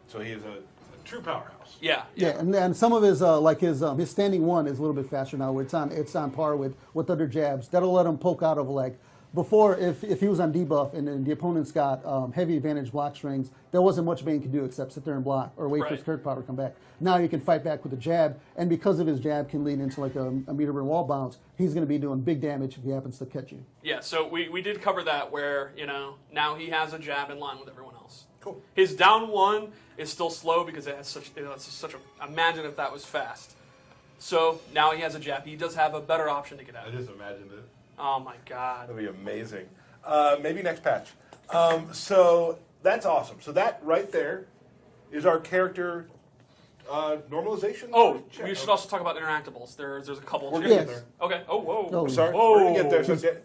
So he is a true powerhouse. Yeah. Yeah, and some of his his standing one is a little bit faster now. Where it's on par with other jabs. That'll let him poke out of before if he was on debuff and then the opponent's got heavy advantage block strings, there wasn't much Bane could do except sit there and block or wait for his character power to come back. Now you can fight back with a jab, and because of his jab can lead into like a meter burn wall bounce, he's going to be doing big damage if he happens to catch you. Yeah, so we did cover that where, now he has a jab in line with everyone else. Cool. His down one is still slow because it has such a, imagine if that was fast. So now he has a jab. He does have a better option to get out. I just imagined it. Oh my God. That'd be amazing. Maybe next patch. So that's awesome. So that right there is our character normalization. Oh, check. we should also talk about interactables. There's a couple. We're We're gonna gonna get there. Okay. Oh, whoa. Oh, Sorry, Whoa. we're gonna get there. So Derek,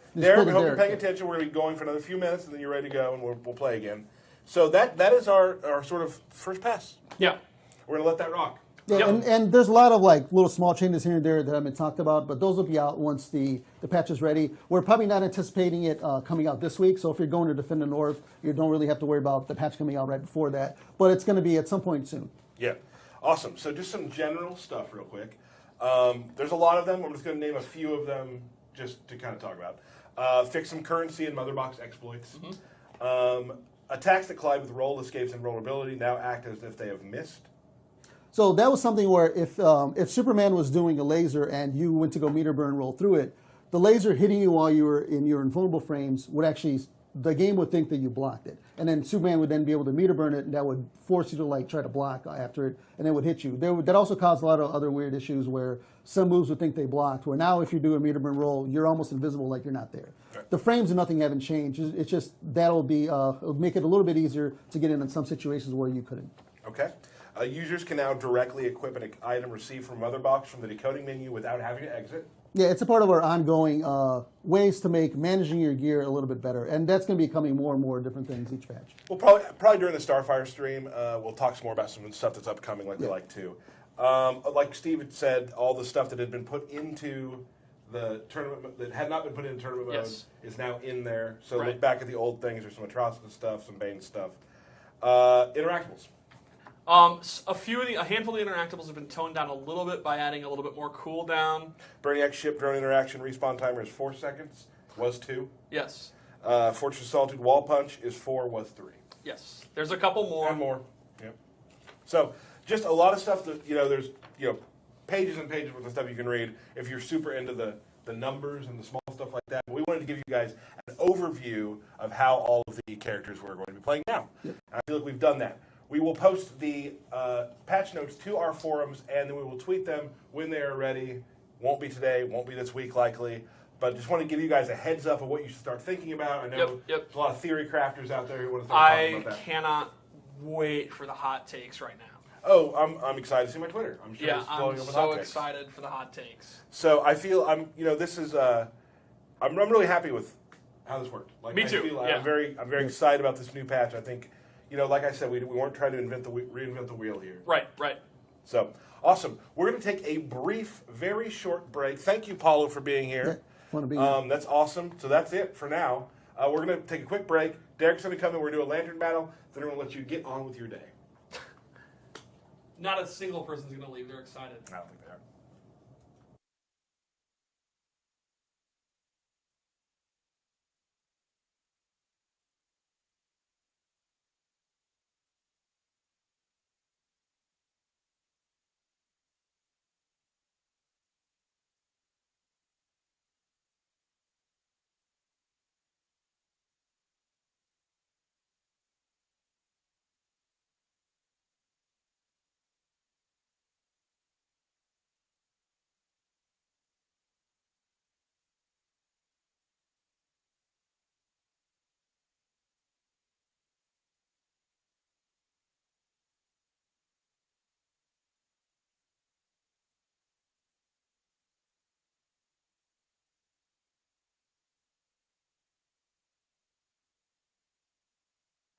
I hope you're Derek. paying attention. We're gonna be going for another few minutes, and then you're ready to go, and we'll play again. So that is our sort of first pass. Yeah. We're gonna let that rock. Yeah, Yep. and there's a lot of little small changes here and there that haven't been talked about, but those will be out once the patch is ready. We're probably not anticipating it coming out this week, so if you're going to Defend the North, you don't really have to worry about the patch coming out right before that, but it's going to be at some point soon. Yeah, awesome. So just some general stuff real quick. There's a lot of them. I'm just going to name a few of them just to kind of talk about. Fix some currency and Motherbox exploits. Attacks that collide with roll, escapes, and rollability now act as if they have missed. So that was something where if Superman was doing a laser and you went to go meter burn roll through it, the laser hitting you while you were in your invulnerable frames would actually the game would think that you blocked it, and then Superman would then be able to meter burn it, and that would force you to like try to block after it, and it would hit you. That also caused a lot of other weird issues where some moves would think they blocked. Where now, if you do a meter burn roll, you're almost invisible, like you're not there. Right. The frames and nothing haven't changed. It's just that'll be it'll make it a little bit easier to get in some situations where you couldn't. Okay. Users can now directly equip an item received from Motherbox from the decoding menu without having to exit. Yeah, it's a part of our ongoing ways to make managing your gear a little bit better, and that's going to be becoming more and more different things each patch. We'll probably during the Starfire stream, we'll talk some more about some stuff that's upcoming, like we like to. Like Steve had said, all the stuff that had been put into the tournament that had not been put into tournament mode is now in there. So look back at the old things. There's some Atrocity stuff, some Bane stuff. Interactables. A handful of the interactables have been toned down a little bit by adding a little bit more cooldown. Brainiac ship drone interaction respawn timer is 4 seconds. Was 2. Yes. Fortress of Solitude wall punch is 4. Was 3. Yes. There's a couple more. And more. Yep. So just a lot of stuff that there's pages and pages worth of stuff you can read if you're super into the numbers and the small stuff like that. But we wanted to give you guys an overview of how all of the characters we're going to be playing now. Yep. I feel like we've done that. We will post the patch notes to our forums, and then we will tweet them when they are ready. Won't be today, won't be this week likely, but just want to give you guys a heads up of what you should start thinking about. I know there's a lot of theory crafters out there who want to start talking about that. I cannot wait for the hot takes right now. Oh, I'm excited to see my Twitter. I'm sure it's blowing up with hot so takes. excited for the hot takes. So I feel this is I'm really happy with how this worked. Like, Me too. I'm very excited about this new patch. I think like I said, we weren't trying to reinvent the wheel here. Right. So awesome. We're going to take a brief, very short break. Thank you, Paulo, for being here. Yeah, want to be here. That's awesome. So that's it for now. We're going to take a quick break. Derek's going to come in. We're going to do a lantern battle. Then we're going to let you get on with your day. Not a single person's going to leave. They're excited. I don't think they are.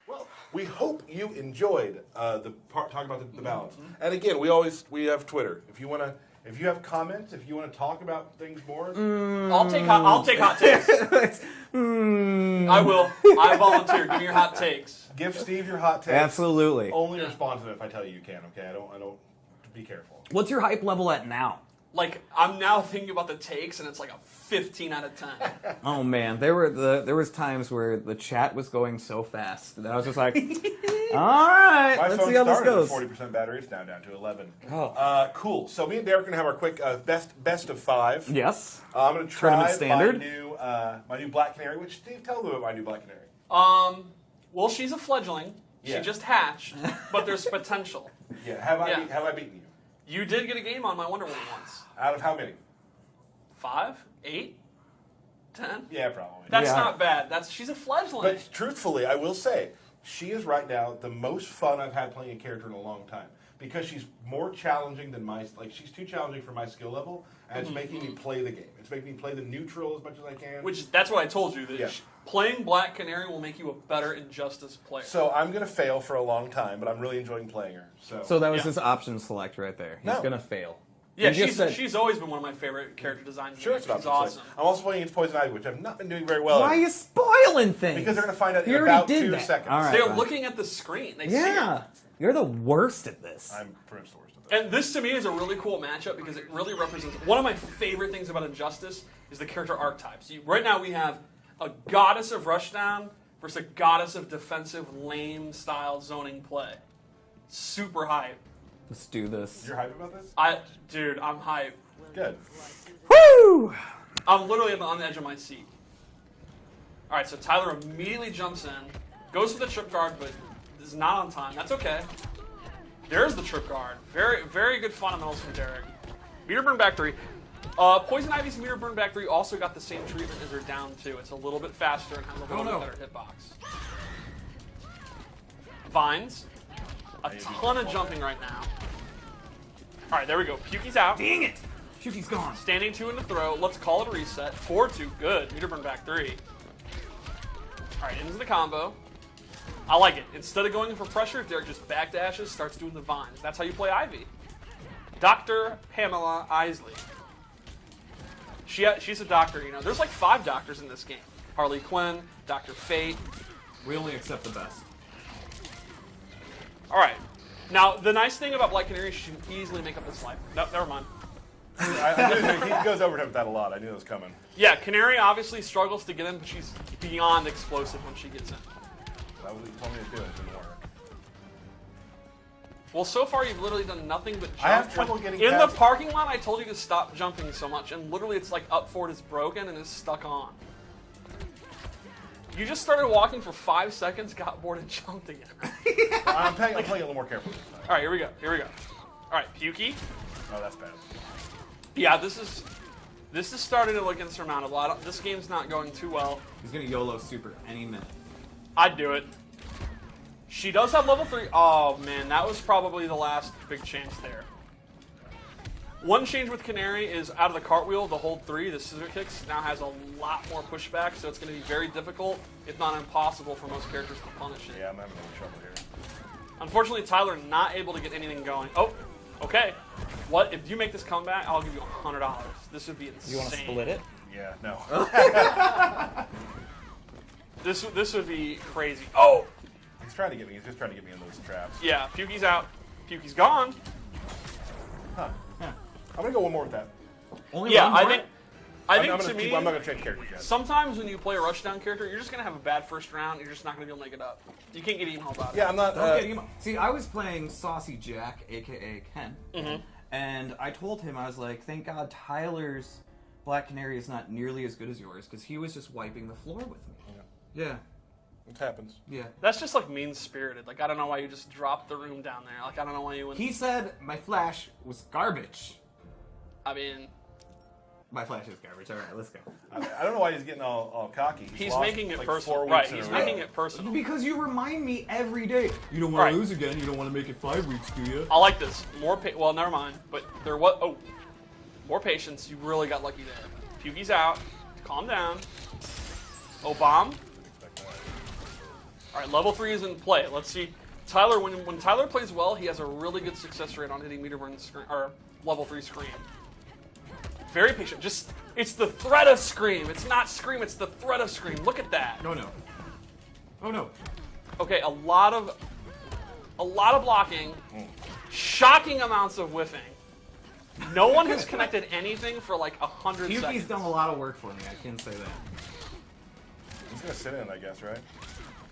Well, we hope you enjoyed the part talking about the balance. And again, we have Twitter. If you have comments, if you want to talk about things more, I'll take hot takes. I will. I volunteer. Give me your hot takes. give Steve your hot takes. Absolutely. Only respond to them if I tell you you can. Okay, I don't. Be careful. What's your hype level at now? Like, I'm now thinking about the takes, and it's like a 15 out of 10. Oh man, there was times where the chat was going so fast that I was just like, all right, My let's phone see how this started goes. at 40% battery. It's now down to 11. Oh. Cool. So me and Derek are gonna have our quick best of 5. Yes. I'm gonna try Tournament standard. my new Black Canary. Which Steve, tell them about my new Black Canary. Well, she's a fledgling. Yeah. She just hatched, but there's potential. Yeah. Have I beaten you? You did get a game on my Wonder Woman once. Out of how many? 5, 8, 10. Yeah, probably. That's Yeah. not bad. She's a fledgling. But truthfully, I will say, she is right now the most fun I've had playing a character in a long time. Because she's more challenging than she's too challenging for my skill level, and it's making me play the game. It's making me play the neutral as much as I can. That's what I told you. That Yeah. playing Black Canary will make you a better Injustice player. So I'm going to fail for a long time, but I'm really enjoying playing her. So that was Yeah. his option select right there. He's No. gonna fail. Yeah, You just said- she's always been one of my favorite character designs. Sure, it's She's about awesome. I'm also playing against Poison Ivy, which I've not been doing very well Why are in. you spoiling things? Because they're going to find out You in already about did 2 that. seconds. All right. They're fine. looking at the screen. They see Yeah, you're the worst at this. I'm pretty much the worst at it. that. And this to me is a really cool matchup because it really represents one of my favorite things about Injustice is the character archetypes. Right now we have a goddess of rushdown versus a goddess of defensive lame style zoning play. Super hype. Let's do this. You're hype about this? Dude, I'm hype. Good. Woo! I'm literally on the edge of my seat. All right, so Tyler immediately jumps in, goes for the trip guard, but is not on time. That's okay. There's the trip guard. Very, very good fundamentals from Derek. Meter burn back 3. Poison Ivy's meter burn back 3 also got the same treatment as her down 2. It's a little bit faster and has a little bit better hitbox. Vines. A ton of jumping right now. All right, there we go. Pukey's out. Dang it! Shooty's gone. Standing 2 in the throw. Let's call it a reset. 4-2. Good. Meter burn back 3. All right, into the combo. I like it. Instead of going for pressure, Derek just backdashes, starts doing the vines. That's how you play Ivy. Dr. Pamela Isley. She's a doctor, you know. There's like 5 doctors in this game. Harley Quinn, Dr. Fate. We only accept the best. All right. Now, the nice thing about Black Canary is she can easily make up this life. No, never mind. He goes over with that a lot. I knew it was coming. Yeah, Canary obviously struggles to get in, but she's beyond explosive when she gets in. That was what you told me to do. It didn't work. Well, so far you've literally done nothing but jump. I have trouble getting in past the parking lot. I told you to stop jumping so much, and literally it's like up forward is broken and is stuck on. You just started walking for 5 seconds, got bored, and jumped again. I'm playing a little more carefully this time. All right, here we go. Here we go. All right, Pukey. Oh, that's bad. Yeah, this is starting to look insurmountable. This game's not going too well. He's gonna YOLO super any minute. I'd do it. She does have level 3. Oh, man, that was probably the last big chance there. One change with Canary is out of the cartwheel, the hold 3, the scissor kicks now has a lot more pushback, so it's going to be very difficult, if not impossible, for most characters to punish it. Yeah, I'm having a little trouble here. Unfortunately, Tyler not able to get anything going. Oh, okay. What if you make this comeback? I'll give you $100. This would be insane. You want to split it? Yeah, no. This would be crazy. Oh, He's trying to get me. He's just trying to get me in those traps. yeah. Pukey's out. Pukey's gone. Huh. I'm gonna go one more with that. Only Yeah, one I more? think to me, I'm not gonna change characters yet. sometimes when you play a rushdown character, you're just gonna have a bad first round. You're just not gonna be able to make it up. You can't get emo about it. Yeah, I'm not. Don't get emo. See, I was playing Saucy Jack, aka Ken, Mm-hmm. and I told him, I was like, thank God Tyler's Black Canary is not nearly as good as yours, because he was just wiping the floor with me. Yeah. It happens. Yeah. That's just like mean-spirited. Like, I don't know why you just dropped the room down there. Like, I don't know why you went. He said my flash was garbage. I mean, My flash is garbage. All right, let's go. I don't know why he's getting all cocky. he's lost, making it like, personal. 4 weeks Right, in he's a row. making it personal. Because you remind me every day. You don't want Right. to lose again. You don't want to make it 5 weeks, do you? I like this. Well, never mind. But there was. Oh, more patience. You really got lucky there. Pukey's out. Calm down. Oh, bomb. All right, level 3 is in play. Let's see. Tyler, when Tyler plays well, he has a really good success rate on hitting meter burn screen, or level 3 scream. Very patient. Just, it's the threat of scream. It's not scream, it's the threat of scream. Look at that. Oh no. Oh no. Okay, a lot of blocking, shocking amounts of whiffing. No one has connected anything for like 100 Yuki's seconds. done a lot of work for me. I can say that. He's gonna sit in, I guess, right?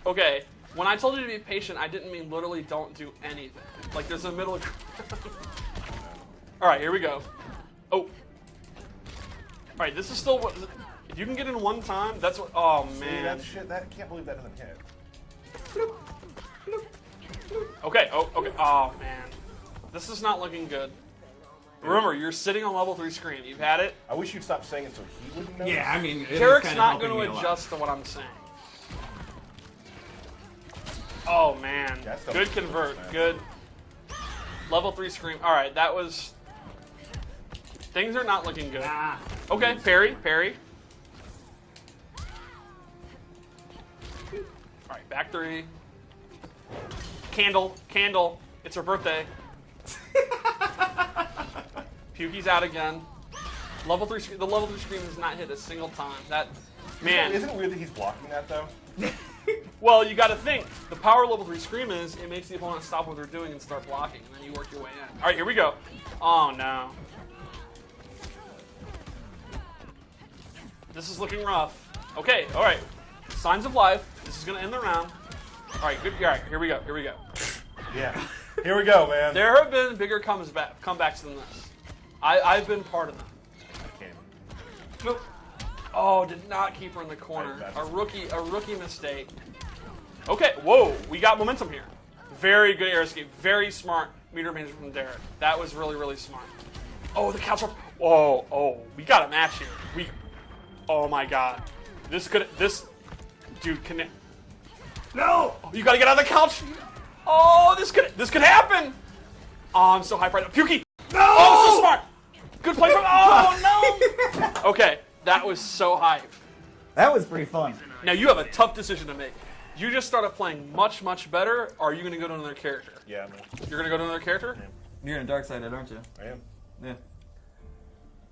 Okay, when I told you to be patient, I didn't mean literally don't do anything. Like, there's a middle. All right, here we go. Oh. All right, this is still what. If you can get in one time, that's what. Oh See, man. that shit. That can't believe that doesn't hit. Okay. Oh. Okay. Oh man. This is not looking good. Remember, you're sitting on level 3 screen. You've had it. I wish you'd stop saying it so he wouldn't know. Yeah, I mean, it is Derek's kinda not helping going me to a lot. adjust to what I'm saying. Oh man. Yeah, that's Good the- convert. man. Good. Level 3 scream. All right, that was. Things are not looking good. Ah. Okay, parry. All right, back 3. Candle. It's her birthday. Pukey's out again. Level 3. The level 3 scream has not hit a single time. That man. Isn't it weird that he's blocking that though? Well, you got to think. The power of level 3 scream is it makes the opponent stop what they're doing and start blocking, and then you work your way in. All right, here we go. Oh no. This is looking rough. Okay, all right. Signs of life. This is gonna end the round. All right, good. All right, here we go. Yeah. Here we go, man. There have been bigger comebacks than this. I've been part of them. I came. Nope. Oh, did not keep her in the corner. That's- A rookie mistake. Okay, whoa, we got momentum here. Very good air escape. Very smart meter management from Derek. That was really, really smart. Oh, the couch. Oh, we got a match here. Oh my God, dude, can it? No, you gotta get out of the couch. Oh, this could happen. Oh, I'm so hyped right now. Pukey. No. Oh, so smart. Good play from. Oh no. Okay, that was so hype. That was pretty fun. Now you have a tough decision to make. You just started playing much, much better, or are you going to go to another character? Yeah, man. You're going to go to another character? You're in dark side, aren't you? I am. Yeah.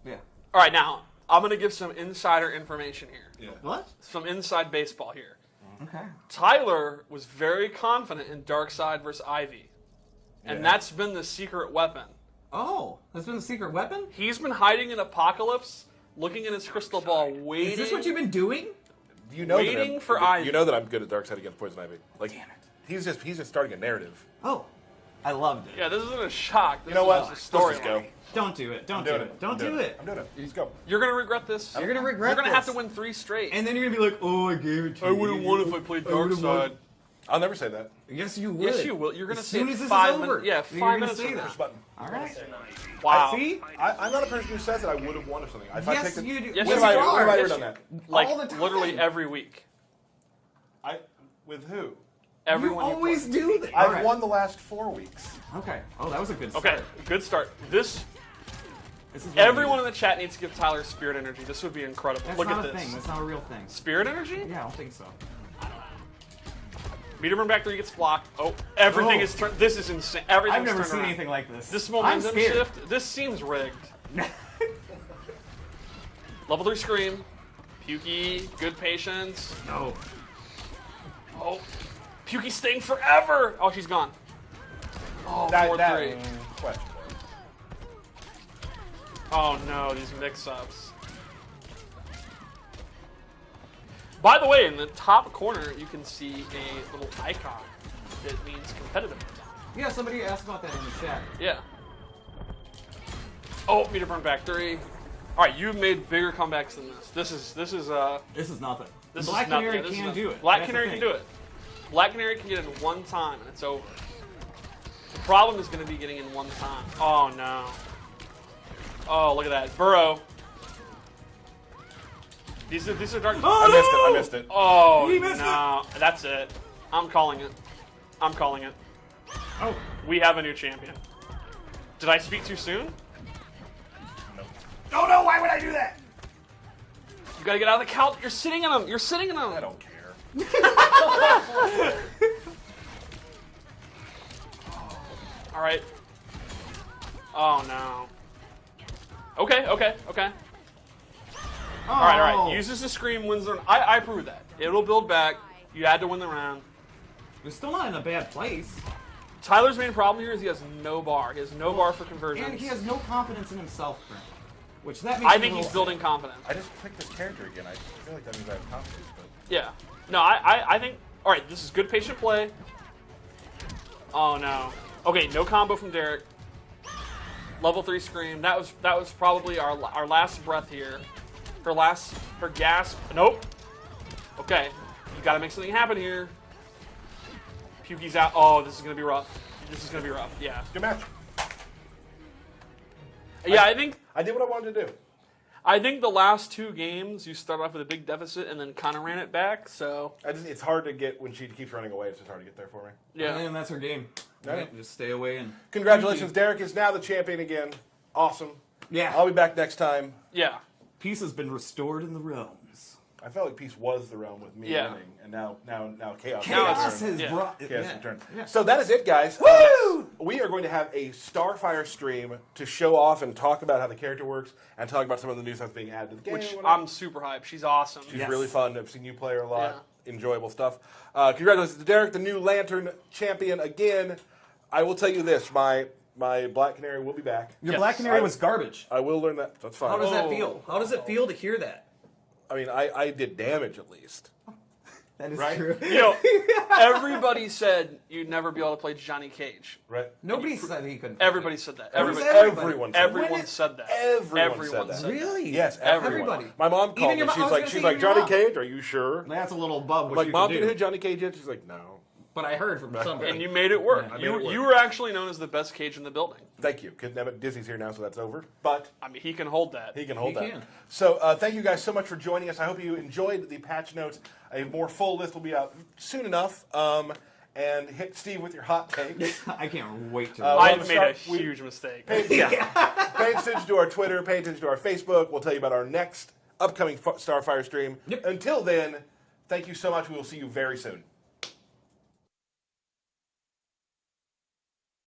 Yeah. All right, now, I'm going to give some insider information here. Yeah. What? Some inside baseball here. Okay. Tyler was very confident in dark side versus Ivy. And Yeah. that's been the secret weapon. Oh, that's been the secret weapon? He's been hiding in Apocalypse, looking in his crystal ball, waiting. Is this what you've been doing? You know Waiting that I'm, for Ivy. You know that I'm good at Dark Side against Poison Ivy. Like, Damn it. he's just starting a narrative. Oh, I loved it. Yeah, this isn't a shock. This You know what? is Let's a story. just go. Don't do it. Don't I'm do doing it. Don't I'm do doing it. I'm doing it. Let's go. You're going to regret this. You're gonna regret You're going to have this. to win 3 straight. And then you're gonna be like, oh, I gave it to you. I wouldn't want if I played Dark would've Side. I'll never say that. Yes, you would. Yes, you will. You're going to As say soon it as this 5 is over. minutes. Yeah, You're 5 gonna minutes say from that. now. Push button. All right. Wow. See? I'm not a person who says that I would have won or something. If I Yes, picked it, you do. Yes, when you have I, are. when have I ever Yes, done you- that? Like, All the time. literally every week. With who? Everyone You always play. do that. I've won the last 4 weeks. Okay. Oh, that was a good start. Okay, good start. This This is everyone in the chat needs to give Tyler spirit energy. This would be incredible. That's Look not at a this. thing. That's not a real thing. Spirit energy? Yeah, I don't think so. Meter burn back 3 gets blocked. Oh, everything Oh. is turned. This is insane. Everything's I've never turned seen around. anything like this. This I'm momentum scared. shift. This seems rigged. Level 3 scream. Pukey, good patience. No. Oh, Pukey staying forever. Oh, she's gone. Oh, 4-3. Question. Oh no, these mix-ups. By the way, in the top corner, you can see a little icon that means competitive. Yeah, somebody asked about that in the chat. Yeah. Oh, meter burn back 3. All right, you've made bigger comebacks than this. This is This is nothing. this Black is nothing. Canary This is can nothing. do it. Black That's the Canary can thing. do it. Black Canary can get in one time, and it's over. The problem is going to be getting in one time. Oh no. Oh, look at that. Burrow. These are dark. I missed it. Oh, He missed no. That's it. I'm calling it. I'm calling it. Oh. We have a new champion. Did I speak too soon? Oh no! Why would I do that? You gotta get out of the couch. You're sitting in them. You're sitting in them. I don't care. All right. Oh no. Okay. Oh. All right. Uses the scream, wins the round. I approve of that. It'll build back. You had to win the round. We're still not in a bad place, Tyler's main problem here is he has no bar. He has no bar for conversions. and he has no confidence in himself, currently. Which that makes I me think a he's little building confidence. I just picked this character again. I feel like that means I have confidence, but Yeah. No, I think. All right, this is good patient play. Oh no. Okay, no combo from Derek. Level 3 scream. That was probably our last breath here. Her gasp. Nope. Okay, you got to make something happen here. Pukey's out. Oh, this is gonna be rough. This is gonna be rough. Yeah. good match. Yeah, I think. I did what I wanted to do. I think the last 2 games you start off with a big deficit and then kind of ran it back. So It's hard to get when she keeps running away. It's just hard to get there for me. yeah. And that's her game. Yeah. Right? Just stay away and. Congratulations, Derek is now the champion again. Awesome. Yeah. I'll be back next time. Yeah. Peace has been restored in the realms. I felt like peace was the realm with me Yeah. winning, and now chaos. Chaos has returned. has Yeah. brought. Chaos yeah. has returned. Yeah. So that is it, guys. We are going to have a Starfire stream to show off and talk about how the character works and talk about some of the new stuff being added to the game. Which and whatnot. I'm super hyped. She's awesome. She's Yes. really fun. I've seen you play her a lot. Enjoyable stuff. Congratulations to Derek, the new Lantern champion again. I will tell you this: my Black Canary will be back. Your Yes. Black Canary I- was garbage. I will learn that. That's fine. How does that Oh. feel? How does it feel to hear that? I mean, I did damage at least. That is Right? true. You know, everybody said you'd never be able to play Johnny Cage. Right? Nobody said he couldn't. Everybody said that. Who's Everybody, Everyone said that. everyone said that. Everyone said that. Really? Yes, everyone. Everybody. My mom called me. your mom- I She's was like, gonna she's say like, even your Johnny mom. Cage, are you sure? That's a little above what Like, you Mom, can can do. you hit Johnny Cage yet? She's like, no. But I heard from somebody. And you made it work. I made You it work. you were actually known as the best Cage in the building. Thank you. Disney's here now, so that's over. But I mean, he can hold that. he can hold He that. can. So thank you guys so much for joining us. I hope you enjoyed the patch notes. A more full list will be out soon enough. And hit Steve with your hot takes. I can't wait to. Well, I've to made a start, we- huge mistake. Pay attention to our Twitter. Pay attention to our Facebook. We'll tell you about our next upcoming Starfire stream. Yep. Until then, thank you so much. We will see you very soon.